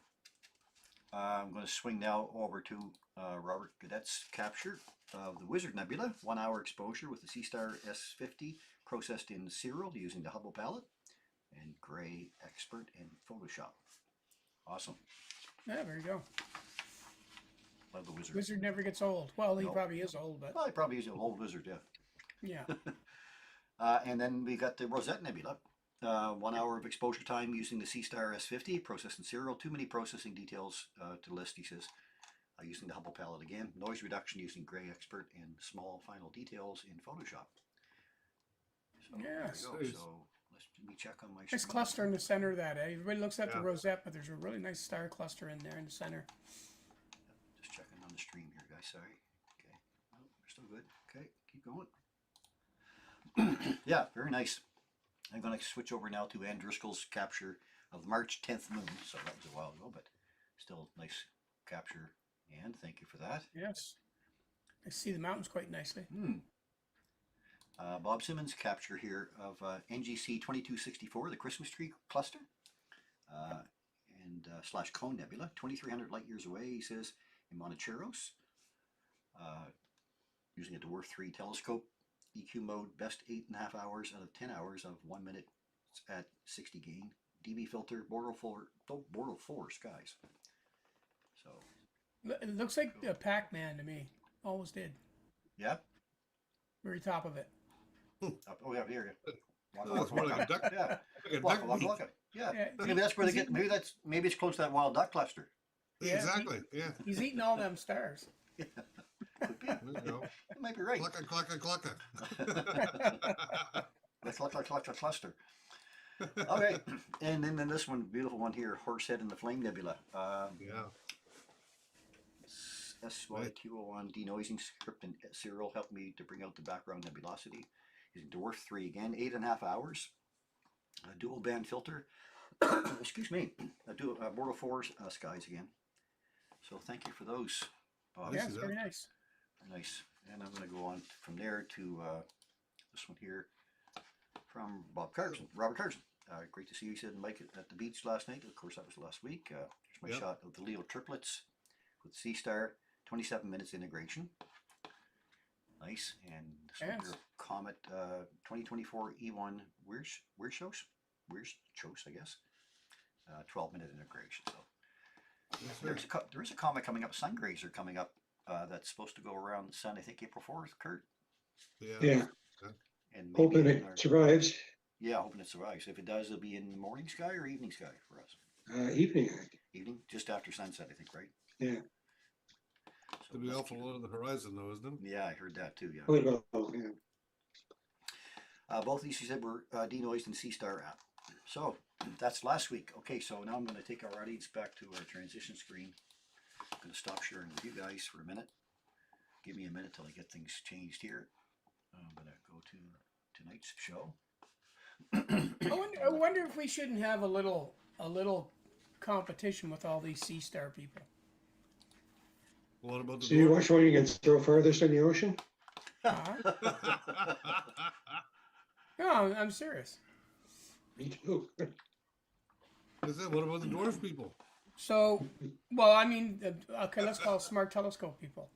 [SPEAKER 1] I'm going to swing now over to Robert Gadet's capture of the Wizard Nebula, 1 hour exposure with the C-Star S50 processed in serial using the Hubble palette and Gray Expert in Photoshop. Awesome.
[SPEAKER 2] Yeah, there you go.
[SPEAKER 1] Love the Wizard.
[SPEAKER 2] Wizard never gets old. Well, he
[SPEAKER 1] No.
[SPEAKER 2] probably is old, but
[SPEAKER 1] Well, I probably use an old Wizard, yeah.
[SPEAKER 2] yeah.
[SPEAKER 1] And then we got the Rosette Nebula. 1 hour of exposure time using the C-Star S50, processed in serial. Too many processing details to list, he says. Using the Hubble palette again. Noise reduction using Gray Expert and small final details in Photoshop. So
[SPEAKER 2] Yes.
[SPEAKER 1] there we
[SPEAKER 4] Nice.
[SPEAKER 1] go. So let me check on my
[SPEAKER 2] Nice
[SPEAKER 1] screen.
[SPEAKER 2] cluster in the center of that. Eh? Everybody looks at the
[SPEAKER 4] Yeah.
[SPEAKER 2] rosette, but there's a really nice star cluster in there in the center.
[SPEAKER 1] Just checking on the stream here, guys. Sorry. Okay. Oh, we're still good. Okay, keep going. Yeah, very nice. I'm going to switch over now to Ann Driscoll's capture of March 10th moon. So that was a while ago, but still nice capture. And thank you for that.
[SPEAKER 2] Yes. I see the mountains quite nicely.
[SPEAKER 1] Bob Simmons' capture here of NGC 2264, the Christmas tree cluster, and / Cone Nebula, 2,300 light years away, he says, in Monticeros, using a Dwarf 3 telescope, EQ mode, best 8.5 hours out of 10 hours of 1 minute at 60 gain, DB filter, Bortle 4 skies. So,
[SPEAKER 2] It looks like a Pac-Man to me. Always did.
[SPEAKER 1] yeah.
[SPEAKER 2] Very top of it.
[SPEAKER 1] Oh, yeah, here.
[SPEAKER 4] Oh, it's more like a duck.
[SPEAKER 1] Yeah.
[SPEAKER 4] Like a
[SPEAKER 1] Waka,
[SPEAKER 4] duck
[SPEAKER 1] waka,
[SPEAKER 4] meat.
[SPEAKER 1] waka. Yeah.
[SPEAKER 2] Yeah,
[SPEAKER 1] Maybe that's where they
[SPEAKER 2] he's
[SPEAKER 1] get. Maybe it's close to that wild duck cluster.
[SPEAKER 2] Yeah,
[SPEAKER 4] Exactly. Yeah.
[SPEAKER 2] He's eating all them stars.
[SPEAKER 1] Could be.
[SPEAKER 4] There you go.
[SPEAKER 1] You might be right.
[SPEAKER 4] Clucka, clucka, clucka.
[SPEAKER 1] The cluster. Okay, and then this one, beautiful one here, Horsehead in the Flame Nebula.
[SPEAKER 4] Yeah.
[SPEAKER 1] SY201 denoising script and serial helped me to bring out the background nebulosity. Using Dwarf 3 again, 8.5 hours. A dual band filter. Excuse me. A dual Bortle 4 skies again. So thank you for those, Bob.
[SPEAKER 2] Yeah,
[SPEAKER 4] see
[SPEAKER 2] it's
[SPEAKER 4] that.
[SPEAKER 2] very nice.
[SPEAKER 1] Nice. And I'm going to go on from there to this one here from Robert Carson. Great to see you. He said Mike at the beach last night. Of course, that was last week. Here's my
[SPEAKER 4] Yep.
[SPEAKER 1] shot of the Leo triplets with C-Star, 27 minutes integration. Nice. And this one
[SPEAKER 2] Yes.
[SPEAKER 1] here, Comet 2024 E1 Weirchos, I guess. 12-minute integration. So
[SPEAKER 4] Yes, sir.
[SPEAKER 1] there is a comet coming up, Sungrazer coming up, that's supposed to go around the sun, I think April 4th, Kurt.
[SPEAKER 4] Yeah.
[SPEAKER 3] Yeah,
[SPEAKER 1] And maybe
[SPEAKER 3] hoping
[SPEAKER 1] in
[SPEAKER 3] it
[SPEAKER 1] our-
[SPEAKER 3] survives.
[SPEAKER 1] Yeah, hoping it survives. If it does, it'll be in the morning sky or evening sky for us.
[SPEAKER 3] Evening, I think.
[SPEAKER 1] Evening, just after sunset, I think, right?
[SPEAKER 3] Yeah.
[SPEAKER 1] So
[SPEAKER 4] To be
[SPEAKER 1] let's
[SPEAKER 4] awful
[SPEAKER 1] keep-
[SPEAKER 4] low on the horizon, though, isn't it?
[SPEAKER 1] Yeah, I heard that too. Yeah.
[SPEAKER 3] Oh, yeah.
[SPEAKER 1] Both these, you said, were denoised in C-Star app. So that's last week. Okay, so now I'm going to take our audience back to our transition screen. I'm going to stop sharing with you guys for a minute. give me a minute till I get things changed here. I'm going to go to tonight's show.
[SPEAKER 2] I wonder if we shouldn't have a little competition with all these sea star people.
[SPEAKER 4] What about the
[SPEAKER 3] So you watch one you can throw farthest in the ocean?
[SPEAKER 2] No, I'm serious.
[SPEAKER 3] Me too.
[SPEAKER 4] I said, what about the dwarf people?
[SPEAKER 2] So, well, I mean, okay, let's call it smart telescope people.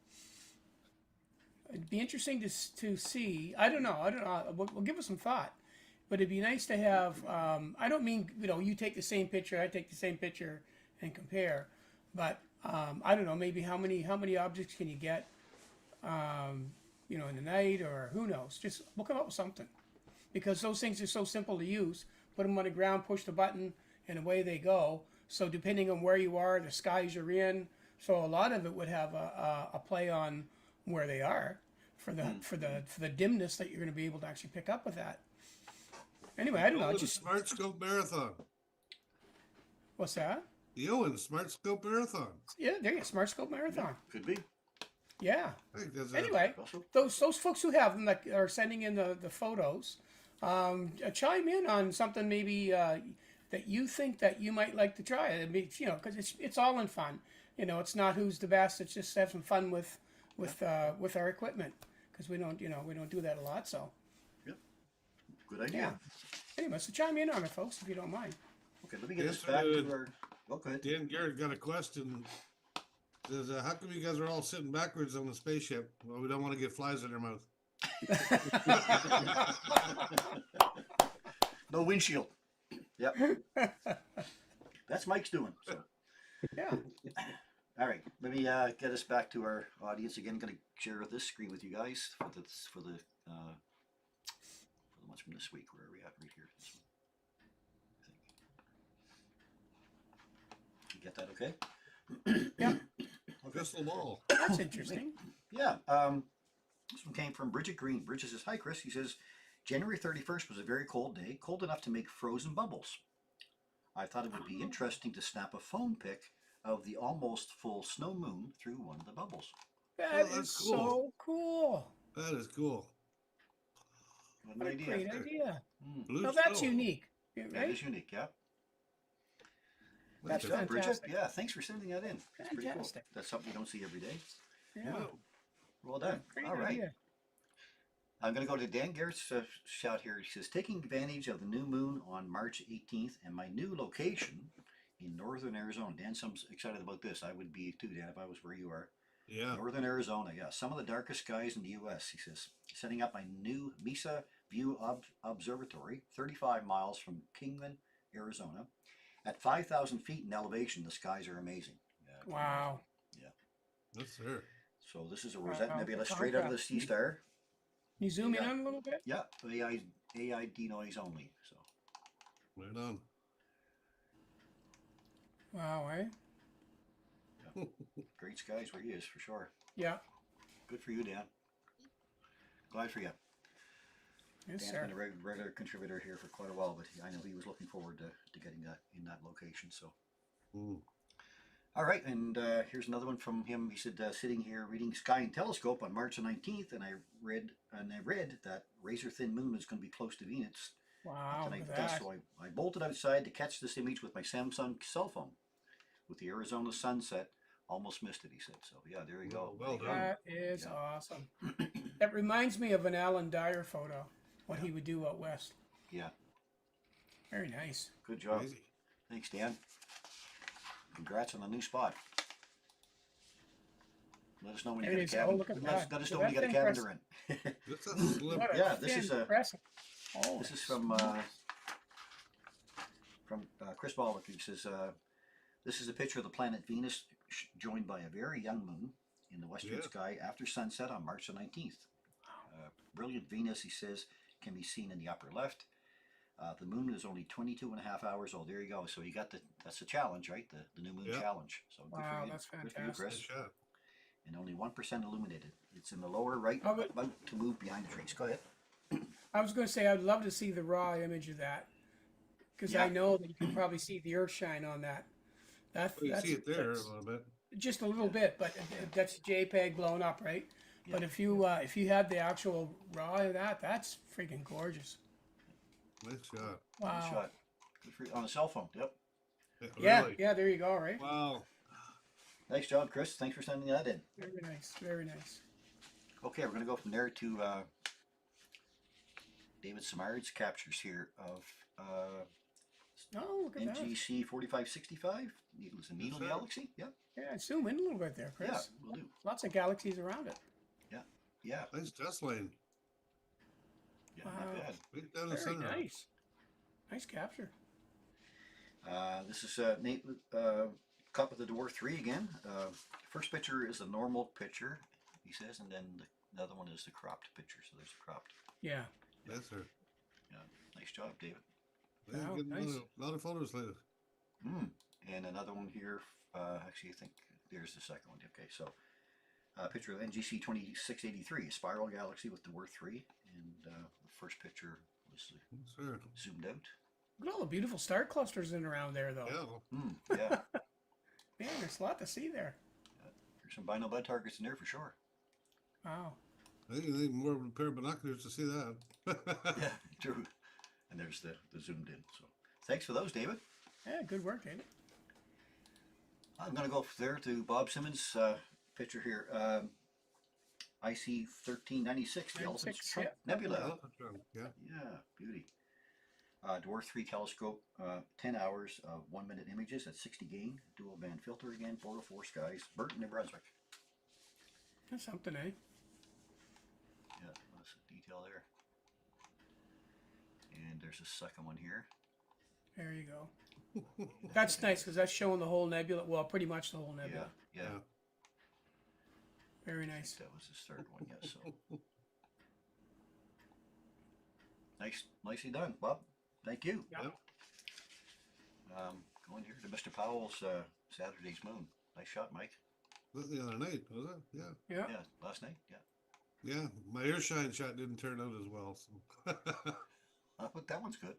[SPEAKER 2] It'd be interesting to see. I don't know. We'll give it some thought. But it'd be nice to have. I don't mean you take the same picture, I take the same picture, and compare. But I don't know. Maybe how many objects can you get? In the night, or who knows? Just we'll come up with something, because those things are so simple to use. Put them on the ground, push the button, and away they go. So depending on where you are, the skies you're in, so a lot of it would have a play on where they are for the dimness that you're going to be able to actually pick up with that. Anyway, I don't know. Just
[SPEAKER 4] Smart Scope Marathon.
[SPEAKER 2] What's that?
[SPEAKER 4] The Owen Smart Scope Marathon.
[SPEAKER 2] Yeah, there you go. Smart Scope Marathon.
[SPEAKER 1] Could be.
[SPEAKER 2] Yeah.
[SPEAKER 4] I think that's
[SPEAKER 2] Anyway, those folks who have them that are sending in the photos, chime in on something maybe that you think that you might like to try. I mean, because it's all in fun. It's not who's the best. It's just have some fun with our equipment, because we don't do that a lot. So.
[SPEAKER 1] Yep. Good idea.
[SPEAKER 2] Yeah. Anyway, so chime in on it, folks, if you don't mind.
[SPEAKER 1] Okay, let me get this back to our. Oh, go ahead.
[SPEAKER 4] Dan Garrett got a question. Says, how come you guys are all sitting backwards on the spaceship? Well, we don't want to get flies in our mouth.
[SPEAKER 1] No windshield. Yep. That's Mike's doing. So.
[SPEAKER 2] Yeah.
[SPEAKER 1] All right. Let me get us back to our audience again. Going to share this screen with you guys for the ones from this week. Where are we at? Right here. This one. You get that? Okay.
[SPEAKER 2] Yeah.
[SPEAKER 4] Crystal ball.
[SPEAKER 2] That's interesting.
[SPEAKER 1] Yeah. This one came from Bridget Green. Bridget says, "Hi, Chris." He says, "January 31st was a very cold day, cold enough to make frozen bubbles. I thought it would be interesting to snap a phone pic of the almost full snow moon through one of the bubbles."
[SPEAKER 2] That
[SPEAKER 4] that's
[SPEAKER 2] is
[SPEAKER 4] cool.
[SPEAKER 2] so cool.
[SPEAKER 4] That is cool.
[SPEAKER 1] What an
[SPEAKER 2] What a
[SPEAKER 1] idea.
[SPEAKER 2] great idea.
[SPEAKER 4] Blue
[SPEAKER 2] Now that's
[SPEAKER 4] snow.
[SPEAKER 2] unique,
[SPEAKER 1] That
[SPEAKER 2] right?
[SPEAKER 1] is unique, yeah.
[SPEAKER 2] That's
[SPEAKER 1] Good job, Bridget.
[SPEAKER 2] fantastic.
[SPEAKER 1] Yeah, thanks for sending that in. That's pretty cool.
[SPEAKER 2] Fantastic.
[SPEAKER 1] That's something you don't see every day.
[SPEAKER 2] Yeah.
[SPEAKER 4] Wow.
[SPEAKER 1] Well done.
[SPEAKER 2] Great
[SPEAKER 1] All right.
[SPEAKER 2] idea.
[SPEAKER 1] I'm going to go to Dan Garrett's shout here. He says, "Taking advantage of the new moon on March 18th and my new location in northern Arizona." Dan's excited about this. I would be too, Dan, if I was where you are.
[SPEAKER 4] Yeah.
[SPEAKER 1] Northern Arizona, yeah. Some of the darkest skies in the U.S., he says. "Setting up my new Mesa View Observatory, 35 miles from Kingman, Arizona. At 5,000 feet in elevation, the skies are amazing." Yeah,
[SPEAKER 2] Wow.
[SPEAKER 4] That's her.
[SPEAKER 1] so this is a Rosette
[SPEAKER 2] Wow,
[SPEAKER 1] Nebula
[SPEAKER 2] the
[SPEAKER 1] straight out of the
[SPEAKER 2] contrast.
[SPEAKER 1] sea star.
[SPEAKER 2] Can you zoom in
[SPEAKER 1] Yeah.
[SPEAKER 2] on it a little bit?
[SPEAKER 1] Yeah, AI denoise only. So
[SPEAKER 4] Right on.
[SPEAKER 2] Wow, eh?
[SPEAKER 1] great skies where he is for sure.
[SPEAKER 2] Yeah.
[SPEAKER 1] Good for you, Dan. Glad for you.
[SPEAKER 2] Yes,
[SPEAKER 1] Dan's
[SPEAKER 2] sir.
[SPEAKER 1] been a regular contributor here for quite a while, but I know he was looking forward to getting that in that location. So,
[SPEAKER 4] Mm.
[SPEAKER 1] all right, and here's another one from him. He said, "Sitting here reading Sky and Telescope on March 19th, and I read that razor thin moon is going to be close to Venus
[SPEAKER 2] Wow.
[SPEAKER 1] tonight
[SPEAKER 2] Look
[SPEAKER 1] with
[SPEAKER 2] at
[SPEAKER 1] us."
[SPEAKER 2] that.
[SPEAKER 1] So I bolted outside to catch this image with my Samsung cell phone. With the Arizona sunset, almost missed it. He said. So yeah, there you go.
[SPEAKER 4] Well
[SPEAKER 1] There you go.
[SPEAKER 4] done.
[SPEAKER 2] That is
[SPEAKER 1] Yeah.
[SPEAKER 2] awesome. That reminds me of an Alan Dyer photo, what he would do out west.
[SPEAKER 1] Yeah,
[SPEAKER 2] Very nice.
[SPEAKER 1] good job.
[SPEAKER 4] Crazy.
[SPEAKER 1] Thanks, Dan. Congrats on the new spot. Let us know when you
[SPEAKER 2] There
[SPEAKER 1] get
[SPEAKER 2] it
[SPEAKER 1] a
[SPEAKER 2] is.
[SPEAKER 1] cabin.
[SPEAKER 2] Oh, look at that.
[SPEAKER 1] Let us
[SPEAKER 2] So
[SPEAKER 1] know when you
[SPEAKER 2] that's
[SPEAKER 1] get a cabin to rent.
[SPEAKER 4] That's a slim.
[SPEAKER 2] What a
[SPEAKER 1] Yeah, this is a-
[SPEAKER 2] impressive. Oh,
[SPEAKER 1] This is from Chris Bollock. He says, "This is a picture of the planet Venus joined by a very young moon in the western
[SPEAKER 4] Yeah.
[SPEAKER 1] sky after sunset on March the 19th. Brilliant Venus," he says, "can be seen in the upper left. The moon is only 22 and a half hours old." There you go. So you got that's the challenge, right? The new moon
[SPEAKER 4] Yeah.
[SPEAKER 1] challenge. So good
[SPEAKER 2] Wow,
[SPEAKER 1] for you.
[SPEAKER 2] that's
[SPEAKER 1] Good for you,
[SPEAKER 2] fantastic.
[SPEAKER 1] Chris.
[SPEAKER 4] Nice shot.
[SPEAKER 1] And only 1% illuminated. It's in the lower right,
[SPEAKER 2] Oh, but-
[SPEAKER 1] about to move behind the trees. Go ahead.
[SPEAKER 2] I was going to say I'd love to see the raw image of that, because I
[SPEAKER 1] Yeah.
[SPEAKER 2] know that you can probably see the earth shine on that.
[SPEAKER 4] Well, you
[SPEAKER 2] That's
[SPEAKER 4] see it there a
[SPEAKER 2] that's
[SPEAKER 4] little bit.
[SPEAKER 2] just a little bit, but that's JPEG blown up, right? But if you had the actual raw of that, that's freaking gorgeous.
[SPEAKER 4] Nice shot.
[SPEAKER 2] Wow.
[SPEAKER 1] Good shot. Good for, on a cell phone. Yep.
[SPEAKER 2] Yeah,
[SPEAKER 4] Really?
[SPEAKER 2] yeah, there you go, right?
[SPEAKER 4] Wow.
[SPEAKER 1] Nice job, Chris. Thanks for sending that in.
[SPEAKER 2] Very nice, very nice.
[SPEAKER 1] Okay, we're going to go from there to David Samard's captures here of
[SPEAKER 2] Oh, look at that.
[SPEAKER 1] NGC 4565. It was a needle
[SPEAKER 4] sir.
[SPEAKER 1] galaxy. Yeah,
[SPEAKER 2] Yeah, zoom in a little bit there, Chris.
[SPEAKER 1] yeah, we'll do.
[SPEAKER 2] Lots of galaxies around it.
[SPEAKER 1] Yeah,
[SPEAKER 4] Nice test lane.
[SPEAKER 1] yeah,
[SPEAKER 2] Wow.
[SPEAKER 1] not bad.
[SPEAKER 4] Right down the
[SPEAKER 2] Very
[SPEAKER 4] center.
[SPEAKER 2] nice. Nice capture.
[SPEAKER 1] This is Nate Cup of the Dwarf 3 again. First picture is a normal picture, he says, and then the other one is the cropped picture. So there's a cropped.
[SPEAKER 2] Yeah.
[SPEAKER 4] Yes, sir.
[SPEAKER 1] Yeah, nice job, David.
[SPEAKER 4] Yeah,
[SPEAKER 2] Wow,
[SPEAKER 4] getting
[SPEAKER 2] nice.
[SPEAKER 4] a lot of photos later.
[SPEAKER 1] And another one here. Actually, I think there's the second one. Okay, so picture of NGC 2683, a spiral galaxy with Dwarf 3, and the first picture was
[SPEAKER 4] Yes, sir.
[SPEAKER 1] zoomed out.
[SPEAKER 2] Look at all the beautiful star clusters in around there, though.
[SPEAKER 4] Yeah.
[SPEAKER 1] Yeah,
[SPEAKER 2] Man, there's a lot to see there.
[SPEAKER 1] there's some binary bud targets in there for sure.
[SPEAKER 2] Wow.
[SPEAKER 4] I think you need more of a pair of binoculars to see that.
[SPEAKER 1] Yeah, true. And there's the zoomed in. So thanks for those, David.
[SPEAKER 2] Yeah, good work, David.
[SPEAKER 1] I'm going to go there to Bob Simmons' picture here. IC 1396, the Elephant's
[SPEAKER 2] 96,
[SPEAKER 1] Trunk
[SPEAKER 2] yeah.
[SPEAKER 1] Nebula.
[SPEAKER 4] Yeah.
[SPEAKER 1] Yeah, beauty. Dwarf 3 telescope, 10 hours of 1 minute images at 60 gain, dual band filter again, 404 skies, Burton, New Brunswick.
[SPEAKER 2] That's something, eh?
[SPEAKER 1] Yeah, lots of detail there. And there's a second one here.
[SPEAKER 2] There you go. That's nice because that's showing the whole nebula. Well, pretty much the whole
[SPEAKER 1] Yeah,
[SPEAKER 2] nebula.
[SPEAKER 1] yeah.
[SPEAKER 4] Yeah.
[SPEAKER 2] Very nice.
[SPEAKER 1] That was his third one, yes. So. Nicely done, Bob. Thank you.
[SPEAKER 2] Yeah.
[SPEAKER 1] Going here to Mr. Powell's Saturday's Moon. Nice shot, Mike.
[SPEAKER 4] The other night, was it? Yeah.
[SPEAKER 2] Yeah.
[SPEAKER 1] Yeah, last night. Yeah.
[SPEAKER 4] Yeah. My earshine shot didn't turn out as well. So.
[SPEAKER 1] But that one's good.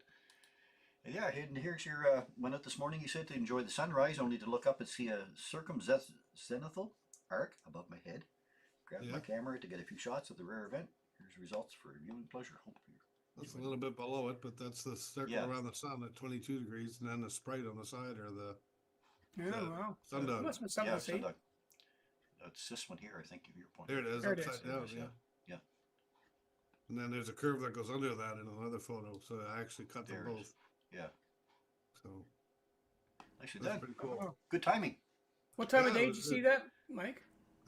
[SPEAKER 1] And yeah, and here's your went out this morning. You said to enjoy the sunrise, only to look up and see a circumzenithal arc above my head. Grabbed my
[SPEAKER 4] Yeah.
[SPEAKER 1] camera to get a few shots of the rare event. Here's results for viewing pleasure. Hope you.
[SPEAKER 4] That's a little bit below it, but that's the circle
[SPEAKER 1] Yeah.
[SPEAKER 4] around the sun at 22 degrees, and then the sprite on the side or the
[SPEAKER 2] Yeah,
[SPEAKER 4] Yeah.
[SPEAKER 2] wow.
[SPEAKER 4] sundog.
[SPEAKER 2] Must have been something
[SPEAKER 1] Yeah,
[SPEAKER 2] to see.
[SPEAKER 1] Sundog. It's this one here, I think, of your point.
[SPEAKER 4] There it is,
[SPEAKER 2] There it is.
[SPEAKER 4] upside
[SPEAKER 1] There it
[SPEAKER 4] down.
[SPEAKER 1] is,
[SPEAKER 4] Yeah.
[SPEAKER 1] yeah.
[SPEAKER 4] And then there's a curve that goes under that in another photo, so I actually cut them
[SPEAKER 1] There it
[SPEAKER 4] both.
[SPEAKER 1] is. Yeah.
[SPEAKER 4] So
[SPEAKER 1] Nicely
[SPEAKER 4] that's
[SPEAKER 1] done.
[SPEAKER 4] pretty cool.
[SPEAKER 2] Wow.
[SPEAKER 1] Good timing.
[SPEAKER 2] What time
[SPEAKER 4] Yeah,
[SPEAKER 2] of
[SPEAKER 4] it
[SPEAKER 2] day did
[SPEAKER 4] was
[SPEAKER 2] you see
[SPEAKER 4] good.
[SPEAKER 2] that, Mike?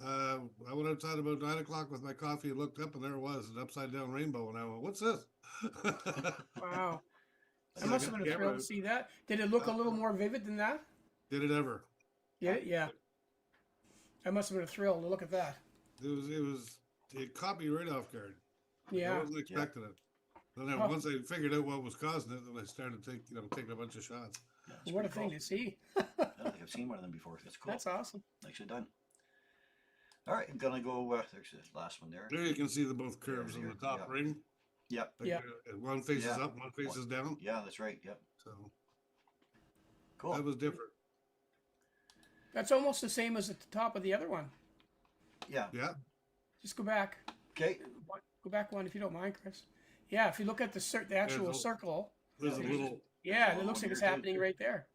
[SPEAKER 4] I went outside about 9 o'clock with my coffee and looked up, and there it was, an upside down rainbow. And I went, "What's this?"
[SPEAKER 2] Wow.
[SPEAKER 1] So
[SPEAKER 2] That must
[SPEAKER 4] I
[SPEAKER 2] have
[SPEAKER 4] got
[SPEAKER 2] been a
[SPEAKER 4] the
[SPEAKER 2] thrill
[SPEAKER 4] camera.
[SPEAKER 2] to see that. Did it look a little more vivid than that?
[SPEAKER 4] Did it ever?
[SPEAKER 2] Yeah, yeah. That must have been a thrill to look at that.
[SPEAKER 4] It caught me right off guard. I
[SPEAKER 2] Yeah.
[SPEAKER 4] wasn't expecting it. And then
[SPEAKER 2] Oh.
[SPEAKER 4] once I figured out what was causing it, then I started taking a bunch of shots.
[SPEAKER 1] Yeah, it's
[SPEAKER 2] What a
[SPEAKER 1] pretty
[SPEAKER 2] thing to see.
[SPEAKER 1] cool. I don't think I've seen one of them before. That's cool.
[SPEAKER 2] That's awesome.
[SPEAKER 1] Nicely done. All right, I'm gonna go. There's the last one there.
[SPEAKER 4] There you can see the both curves
[SPEAKER 1] There,
[SPEAKER 4] on the top
[SPEAKER 1] yeah.
[SPEAKER 4] ring.
[SPEAKER 1] Yep.
[SPEAKER 4] Like,
[SPEAKER 2] Yeah.
[SPEAKER 4] One faces
[SPEAKER 1] Yeah.
[SPEAKER 4] up, one faces down.
[SPEAKER 1] Yeah, that's right. Yep.
[SPEAKER 4] So
[SPEAKER 1] Cool.
[SPEAKER 4] that was different.
[SPEAKER 2] That's almost the same as at the top of the other one.
[SPEAKER 1] Yeah.
[SPEAKER 4] Yeah.
[SPEAKER 2] Just go back.
[SPEAKER 1] Okay.
[SPEAKER 2] Go back one if you don't mind, Chris. Yeah, if you look at the actual
[SPEAKER 4] There's a-
[SPEAKER 2] circle,
[SPEAKER 4] There's a
[SPEAKER 1] Yeah,
[SPEAKER 4] little.
[SPEAKER 2] yeah,
[SPEAKER 1] Oh,
[SPEAKER 2] it looks like it's
[SPEAKER 1] here too.
[SPEAKER 2] happening right there.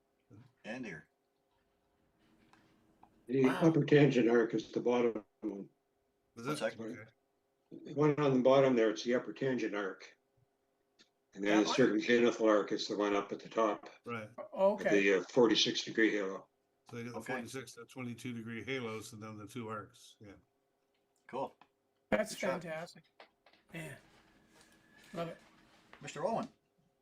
[SPEAKER 1] And here.
[SPEAKER 3] The
[SPEAKER 2] Wow.
[SPEAKER 3] upper tangent arc is the bottom one.
[SPEAKER 4] Is
[SPEAKER 1] One
[SPEAKER 4] it?
[SPEAKER 1] sec.
[SPEAKER 4] Okay.
[SPEAKER 3] The one on the bottom there, it's the upper tangent arc. And then
[SPEAKER 2] That
[SPEAKER 3] the
[SPEAKER 2] one?
[SPEAKER 3] circumzenithal arc is the one up at the top
[SPEAKER 4] Right.
[SPEAKER 3] of
[SPEAKER 2] Okay.
[SPEAKER 3] the 46-degree halo.
[SPEAKER 4] So you got the
[SPEAKER 1] Okay.
[SPEAKER 4] 46, the 22-degree halos, and then the two arcs. Yeah.
[SPEAKER 1] Cool.
[SPEAKER 2] That's
[SPEAKER 1] Good shot.
[SPEAKER 2] fantastic. Man. Love it.
[SPEAKER 1] Mr. Owen.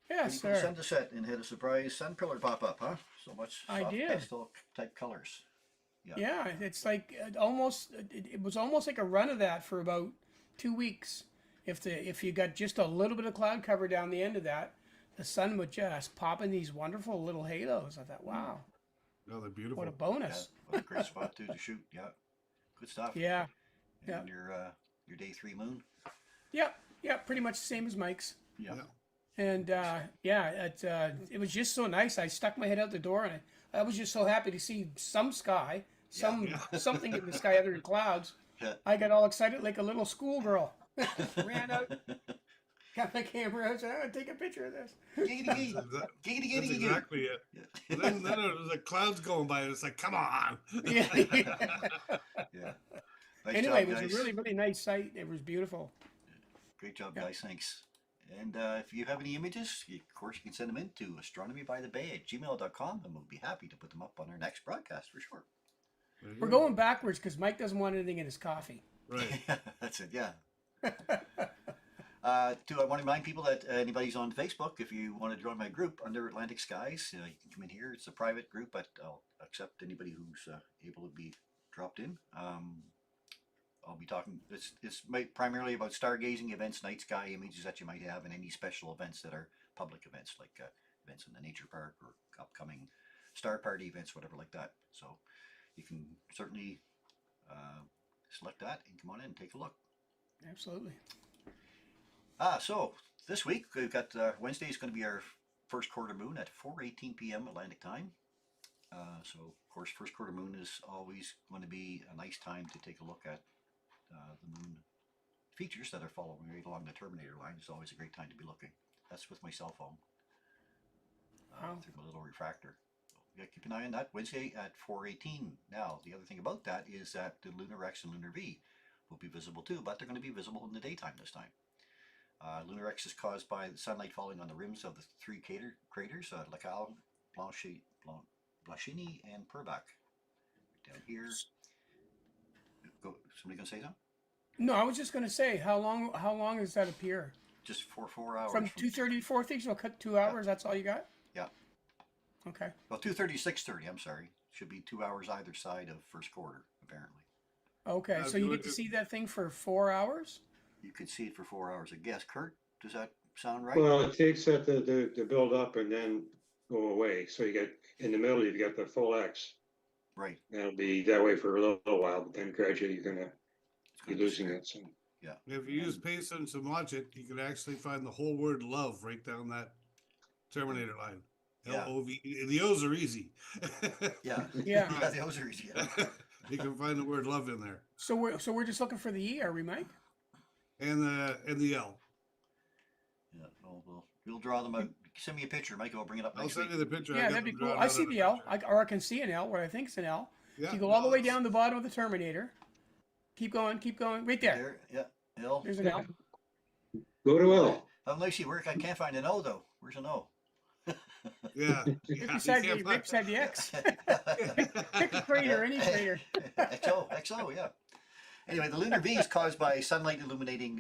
[SPEAKER 2] Yes,
[SPEAKER 1] You
[SPEAKER 2] sir.
[SPEAKER 1] send a set and had a surprise sun pillar pop up, huh? So much
[SPEAKER 2] I
[SPEAKER 1] soft
[SPEAKER 2] did.
[SPEAKER 1] pastel type colors.
[SPEAKER 2] Yeah, it's like it was almost like a run of that for about 2 weeks. If you got just a little bit of cloud cover down the end of that, the sun would just pop in these wonderful little halos. I thought, wow,
[SPEAKER 4] No, they're beautiful.
[SPEAKER 2] what a
[SPEAKER 1] Yeah.
[SPEAKER 2] bonus.
[SPEAKER 1] What a great spot too to shoot. Yeah. Good stuff.
[SPEAKER 2] Yeah,
[SPEAKER 1] And
[SPEAKER 2] yeah.
[SPEAKER 1] your day 3 moon.
[SPEAKER 2] yeah, pretty much the same as Mike's.
[SPEAKER 1] Yeah.
[SPEAKER 4] Yeah.
[SPEAKER 2] And it was just so nice. I stuck my head out the door, and I was just so happy to see some sky, something in the sky other than clouds. I got all excited like a little schoolgirl. Ran out, got my camera out, said, "I'm gonna take a picture of this."
[SPEAKER 1] Giggity
[SPEAKER 4] That's,
[SPEAKER 1] gee.
[SPEAKER 4] exa-
[SPEAKER 1] Giggity
[SPEAKER 4] that's
[SPEAKER 1] giggity gee.
[SPEAKER 4] exactly it.
[SPEAKER 1] Yeah.
[SPEAKER 4] Then it was like clouds going by, and it's like, come on.
[SPEAKER 2] Yeah.
[SPEAKER 1] Yeah. Nice
[SPEAKER 2] Anyway, it
[SPEAKER 1] job,
[SPEAKER 2] was a
[SPEAKER 1] guys.
[SPEAKER 2] really, really nice site. It was beautiful.
[SPEAKER 1] Great job,
[SPEAKER 2] Yeah.
[SPEAKER 1] guys. Thanks. And if you have any images, of course, you can send them in to astronomybythebay@gmail.com, and we'll be happy to put them up on our next broadcast for sure.
[SPEAKER 2] We're going backwards because Mike doesn't want anything in his coffee.
[SPEAKER 4] Right.
[SPEAKER 1] That's it. Yeah. I want to remind people that anybody's on Facebook, if you want to join my group under Atlantic Skies, you can come in here. It's a private group, but I'll accept anybody who's able to be dropped in. I'll be talking. It's primarily about stargazing events, night sky images that you might have, and any special events that are public events, like events in the nature park or upcoming star party events, whatever like that. So you can certainly select that and come on in and take a look.
[SPEAKER 2] Absolutely.
[SPEAKER 1] So this week we've got Wednesday is going to be our first quarter moon at 4:18 p.m. Atlantic time. So of course, first quarter moon is always going to be a nice time to take a look at the moon features that are following right along the terminator line. It's always a great time to be looking. That's with my cell phone through my little refractor. So you got to keep an eye on that Wednesday at 4:18. Now the other thing about that is that the lunar X and lunar V will be visible too, but they're going to be visible in the daytime this time. Lunar X is caused by the sunlight falling on the rims of the three craters, Lacaille, Blanchini, and Purbach. Down here. Somebody gonna say something?
[SPEAKER 2] No, I was just going to say, how long does that appear?
[SPEAKER 1] Just for 4 hours.
[SPEAKER 2] From 2:30 to 4:30, so cut 2 hours. That's all you got?
[SPEAKER 1] Yeah.
[SPEAKER 2] Okay.
[SPEAKER 1] Well, 2:30 to 6:30. I'm sorry. Should be 2 hours either side of first quarter, apparently.
[SPEAKER 2] Okay, so you get to see that thing for 4 hours?
[SPEAKER 1] You could see it for 4 hours. I guess. Kurt, does that sound right?
[SPEAKER 3] Well, it takes that to build up and then go away. So you get in the middle, you've got the full X.
[SPEAKER 1] Right.
[SPEAKER 3] And it'll be that way for a little while, but then gradually you're gonna
[SPEAKER 1] It's
[SPEAKER 3] be
[SPEAKER 1] gonna
[SPEAKER 3] losing
[SPEAKER 1] disappear.
[SPEAKER 3] it. So
[SPEAKER 1] Yeah.
[SPEAKER 4] If you use patience and watch it, you can actually find the whole word love right down that terminator line.
[SPEAKER 1] Yeah.
[SPEAKER 4] L-O-V. The O's are easy.
[SPEAKER 1] Yeah.
[SPEAKER 2] Yeah.
[SPEAKER 1] Yeah, those are easy. Yeah.
[SPEAKER 4] You can find the word love in there.
[SPEAKER 2] So we're just looking for the E, are we, Mike?
[SPEAKER 4] And the L.
[SPEAKER 1] Yeah. We'll draw them out. Send me a picture, Mike. I'll bring it up
[SPEAKER 4] I'll
[SPEAKER 1] next
[SPEAKER 4] send
[SPEAKER 1] week.
[SPEAKER 4] you the picture.
[SPEAKER 2] Yeah, that'd be cool. I see the L, or I can see an L, where I think it's an L.
[SPEAKER 4] Yeah,
[SPEAKER 2] If you go all the way down the bottom of the Terminator, keep going, right there.
[SPEAKER 1] There. Yeah. L.
[SPEAKER 2] There's an L.
[SPEAKER 3] go to L.
[SPEAKER 1] Unless you work, I can't find an O though. Where's an O?
[SPEAKER 4] Yeah.
[SPEAKER 2] Right beside the X. Pick a crater, any crater.
[SPEAKER 1] XO, yeah. Anyway, the lunar V is caused by sunlight illuminating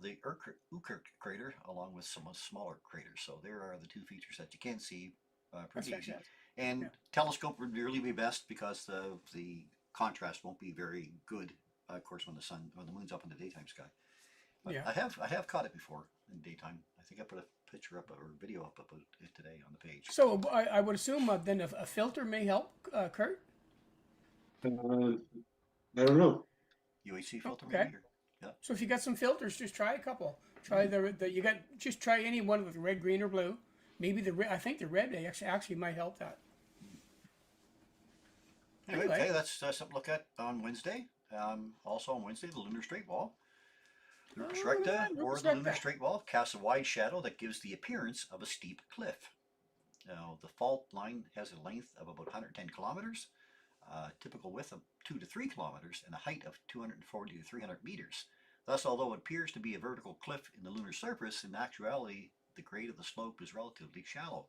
[SPEAKER 1] the Oort crater along with some smaller craters. So there are the two features that you can see pretty
[SPEAKER 2] That's
[SPEAKER 1] easy.
[SPEAKER 2] fantastic.
[SPEAKER 1] And
[SPEAKER 2] Yeah.
[SPEAKER 1] telescope would really be best because the contrast won't be very good, of course, when the moon's up in the daytime sky. But
[SPEAKER 2] Yeah.
[SPEAKER 1] I have caught it before in daytime. I think I put a picture up or video up about it today on the page.
[SPEAKER 2] So I would assume then a filter may help, Kurt?
[SPEAKER 3] I don't know.
[SPEAKER 1] UHC filter
[SPEAKER 2] Okay.
[SPEAKER 1] maybe? Yeah.
[SPEAKER 2] So if you got some filters, just try a couple. Try just try any one with red, green, or blue. Maybe I think the red actually might help that.
[SPEAKER 1] Anyway,
[SPEAKER 2] Anyway.
[SPEAKER 1] okay, that's something to look at on Wednesday. Also on Wednesday, the lunar straight wall. Lucas
[SPEAKER 2] Oh,
[SPEAKER 1] recta,
[SPEAKER 2] yeah,
[SPEAKER 1] or
[SPEAKER 2] Lucas
[SPEAKER 1] the lunar
[SPEAKER 2] recta.
[SPEAKER 1] straight wall, casts a wide shadow that gives the appearance of a steep cliff. Now, the fault line has a length of about 110 kilometers, typical width of 2 to 3 kilometers, and a height of 240 to 300 meters. Thus, although it appears to be a vertical cliff in the lunar surface, in actuality, the grade of the slope is relatively shallow.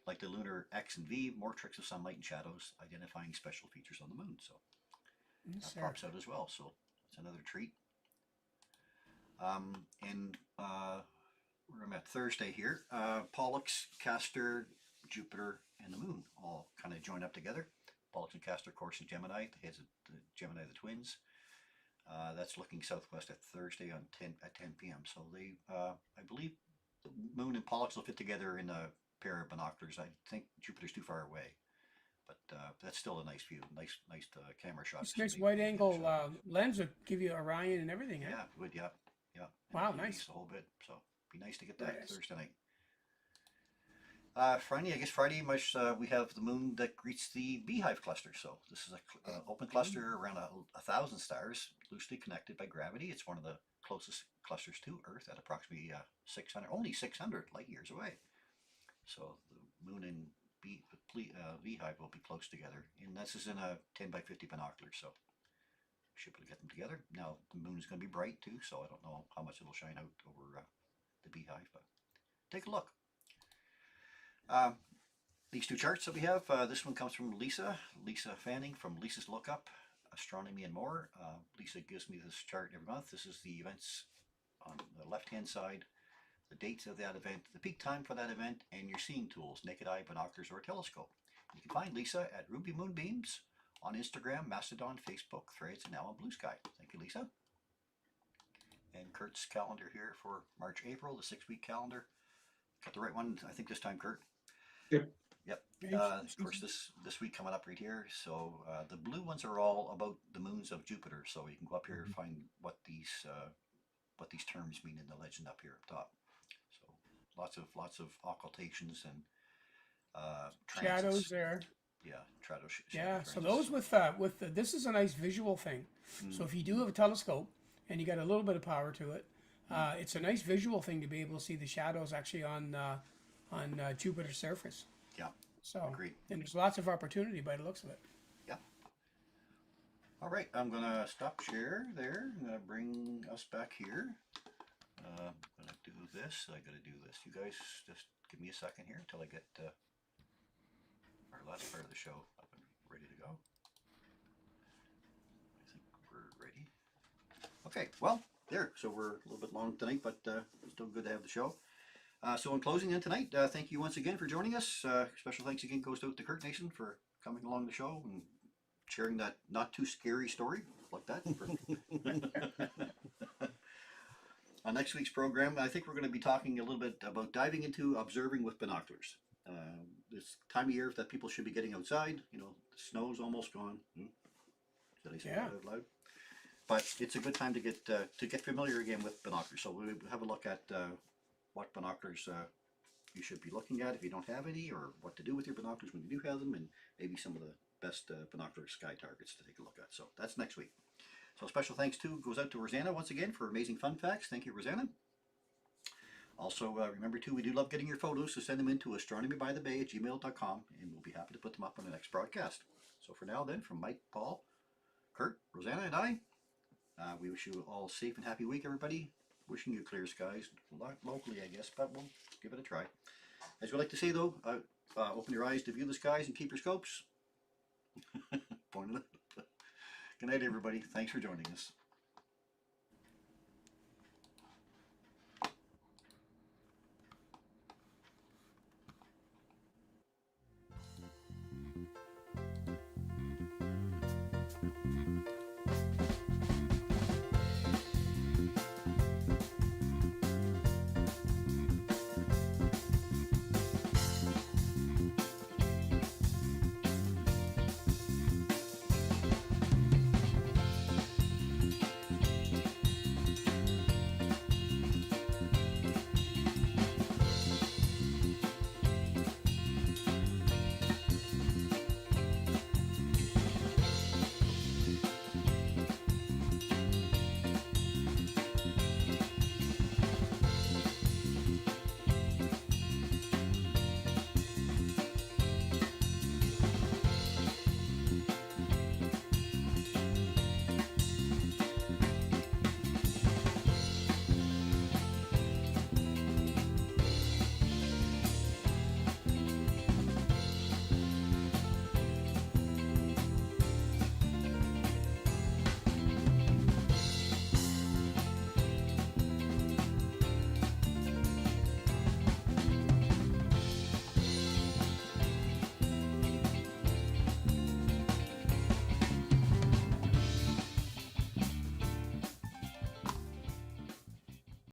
[SPEAKER 1] Like the lunar X and V, more tricks of sunlight and shadows, identifying special features on the moon. So
[SPEAKER 2] Yes,
[SPEAKER 1] that
[SPEAKER 2] sir.
[SPEAKER 1] pops out as well. So it's another treat. Where I'm at Thursday here, Pollux, Castor, Jupiter, and the Moon all kind of join up together. Pollux and Castor, of course, in Gemini, the heads of the Gemini, the twins. That's looking southwest at Thursday at 10 p.m. So they, I believe, the Moon and Pollux will fit together in a pair of binoculars. I think Jupiter's too far away, but that's still a nice view, nice camera shot.
[SPEAKER 2] This nice wide angle lens would give you Orion and everything. Eh?
[SPEAKER 1] Yeah, it would, yeah.
[SPEAKER 2] Wow,
[SPEAKER 1] It
[SPEAKER 2] nice.
[SPEAKER 1] makes the whole bit. So be nice to get that
[SPEAKER 2] Nice.
[SPEAKER 1] Thursday night. Friday, I guess Friday, we have the moon that greets the Beehive cluster. So this is an open cluster around 1,000 stars, loosely connected by gravity. It's one of the closest clusters to Earth at approximately only 600 light years away. So the moon and Beehive will be close together, and this is in a 10 by 50 binocular. So we should be able to get them together. Now the moon is going to be bright too, so I don't know how much it'll shine out over the Beehive, but take a look. These two charts that we have, this one comes from Lisa Fanning from Lisa's Lookup, Astronomy and More. Lisa gives me this chart every month. This is the events on the left-hand side, the dates of that event, the peak time for that event, and your seeing tools, naked eye, binoculars, or telescope. You can find Lisa at Ruby Moonbeams on Instagram, Mastodon, Facebook, Threads, and now on Blue Sky. Thank you, Lisa. And Kurt's calendar here for March, April, the 6-week calendar. Got the right one, I think, this time, Kurt.
[SPEAKER 3] Yep.
[SPEAKER 1] Yep. Of course, this week coming up right here. So the blue ones are all about the moons of Jupiter. So you can go up here and find what these terms mean in the legend up here up top. So lots of occultations and
[SPEAKER 2] shadows there.
[SPEAKER 1] Yeah, shadows.
[SPEAKER 2] Yeah. So those with the, this is a nice visual thing. So if you do have a telescope and you got a little bit of power to it, it's a nice visual thing to be able to see the shadows actually on Jupiter's surface.
[SPEAKER 1] Yeah.
[SPEAKER 2] So,
[SPEAKER 1] agreed.
[SPEAKER 2] And there's lots of opportunity by the looks of it.
[SPEAKER 1] Yeah. All right, I'm gonna stop share there. I'm gonna bring us back here. I'm gonna do this. I gotta do this. You guys just give me a second here until I get our last part of the show up and ready to go. I think we're ready. Okay, well, there. So we're a little bit long tonight, but still good to have the show. So in closing then tonight, thank you once again for joining us. Special thanks again goes out to Kurt Nation for coming along the show and sharing that not too scary story like that. On next week's program, I think we're going to be talking a little bit about diving into observing with binoculars. This time of year that people should be getting outside. You know, the snow's almost gone. Did I say that out loud? But it's a good time to get familiar again with binoculars. So we'll have a look at what binoculars you should be looking at if you don't have any, or what to do with your binoculars when you do have them, and maybe some of the best binocular sky targets to take a look at. So that's next week. So special thanks too goes out to Rosanna once again for amazing fun facts. Thank you, Rosanna. Also, remember too, we do love getting your photos, so send them in to astronomybythebay@gmail.com, and we'll be happy to put them up on the next broadcast. So for now then, from Mike, Paul, Kurt, Rosanna, and I, we wish you all a safe and happy week, everybody. Wishing you clear skies, locally I guess, but we'll give it a try. As we like to say though, open your eyes to view the skies and keep your scopes pointed up. Good night everybody, thanks for joining us.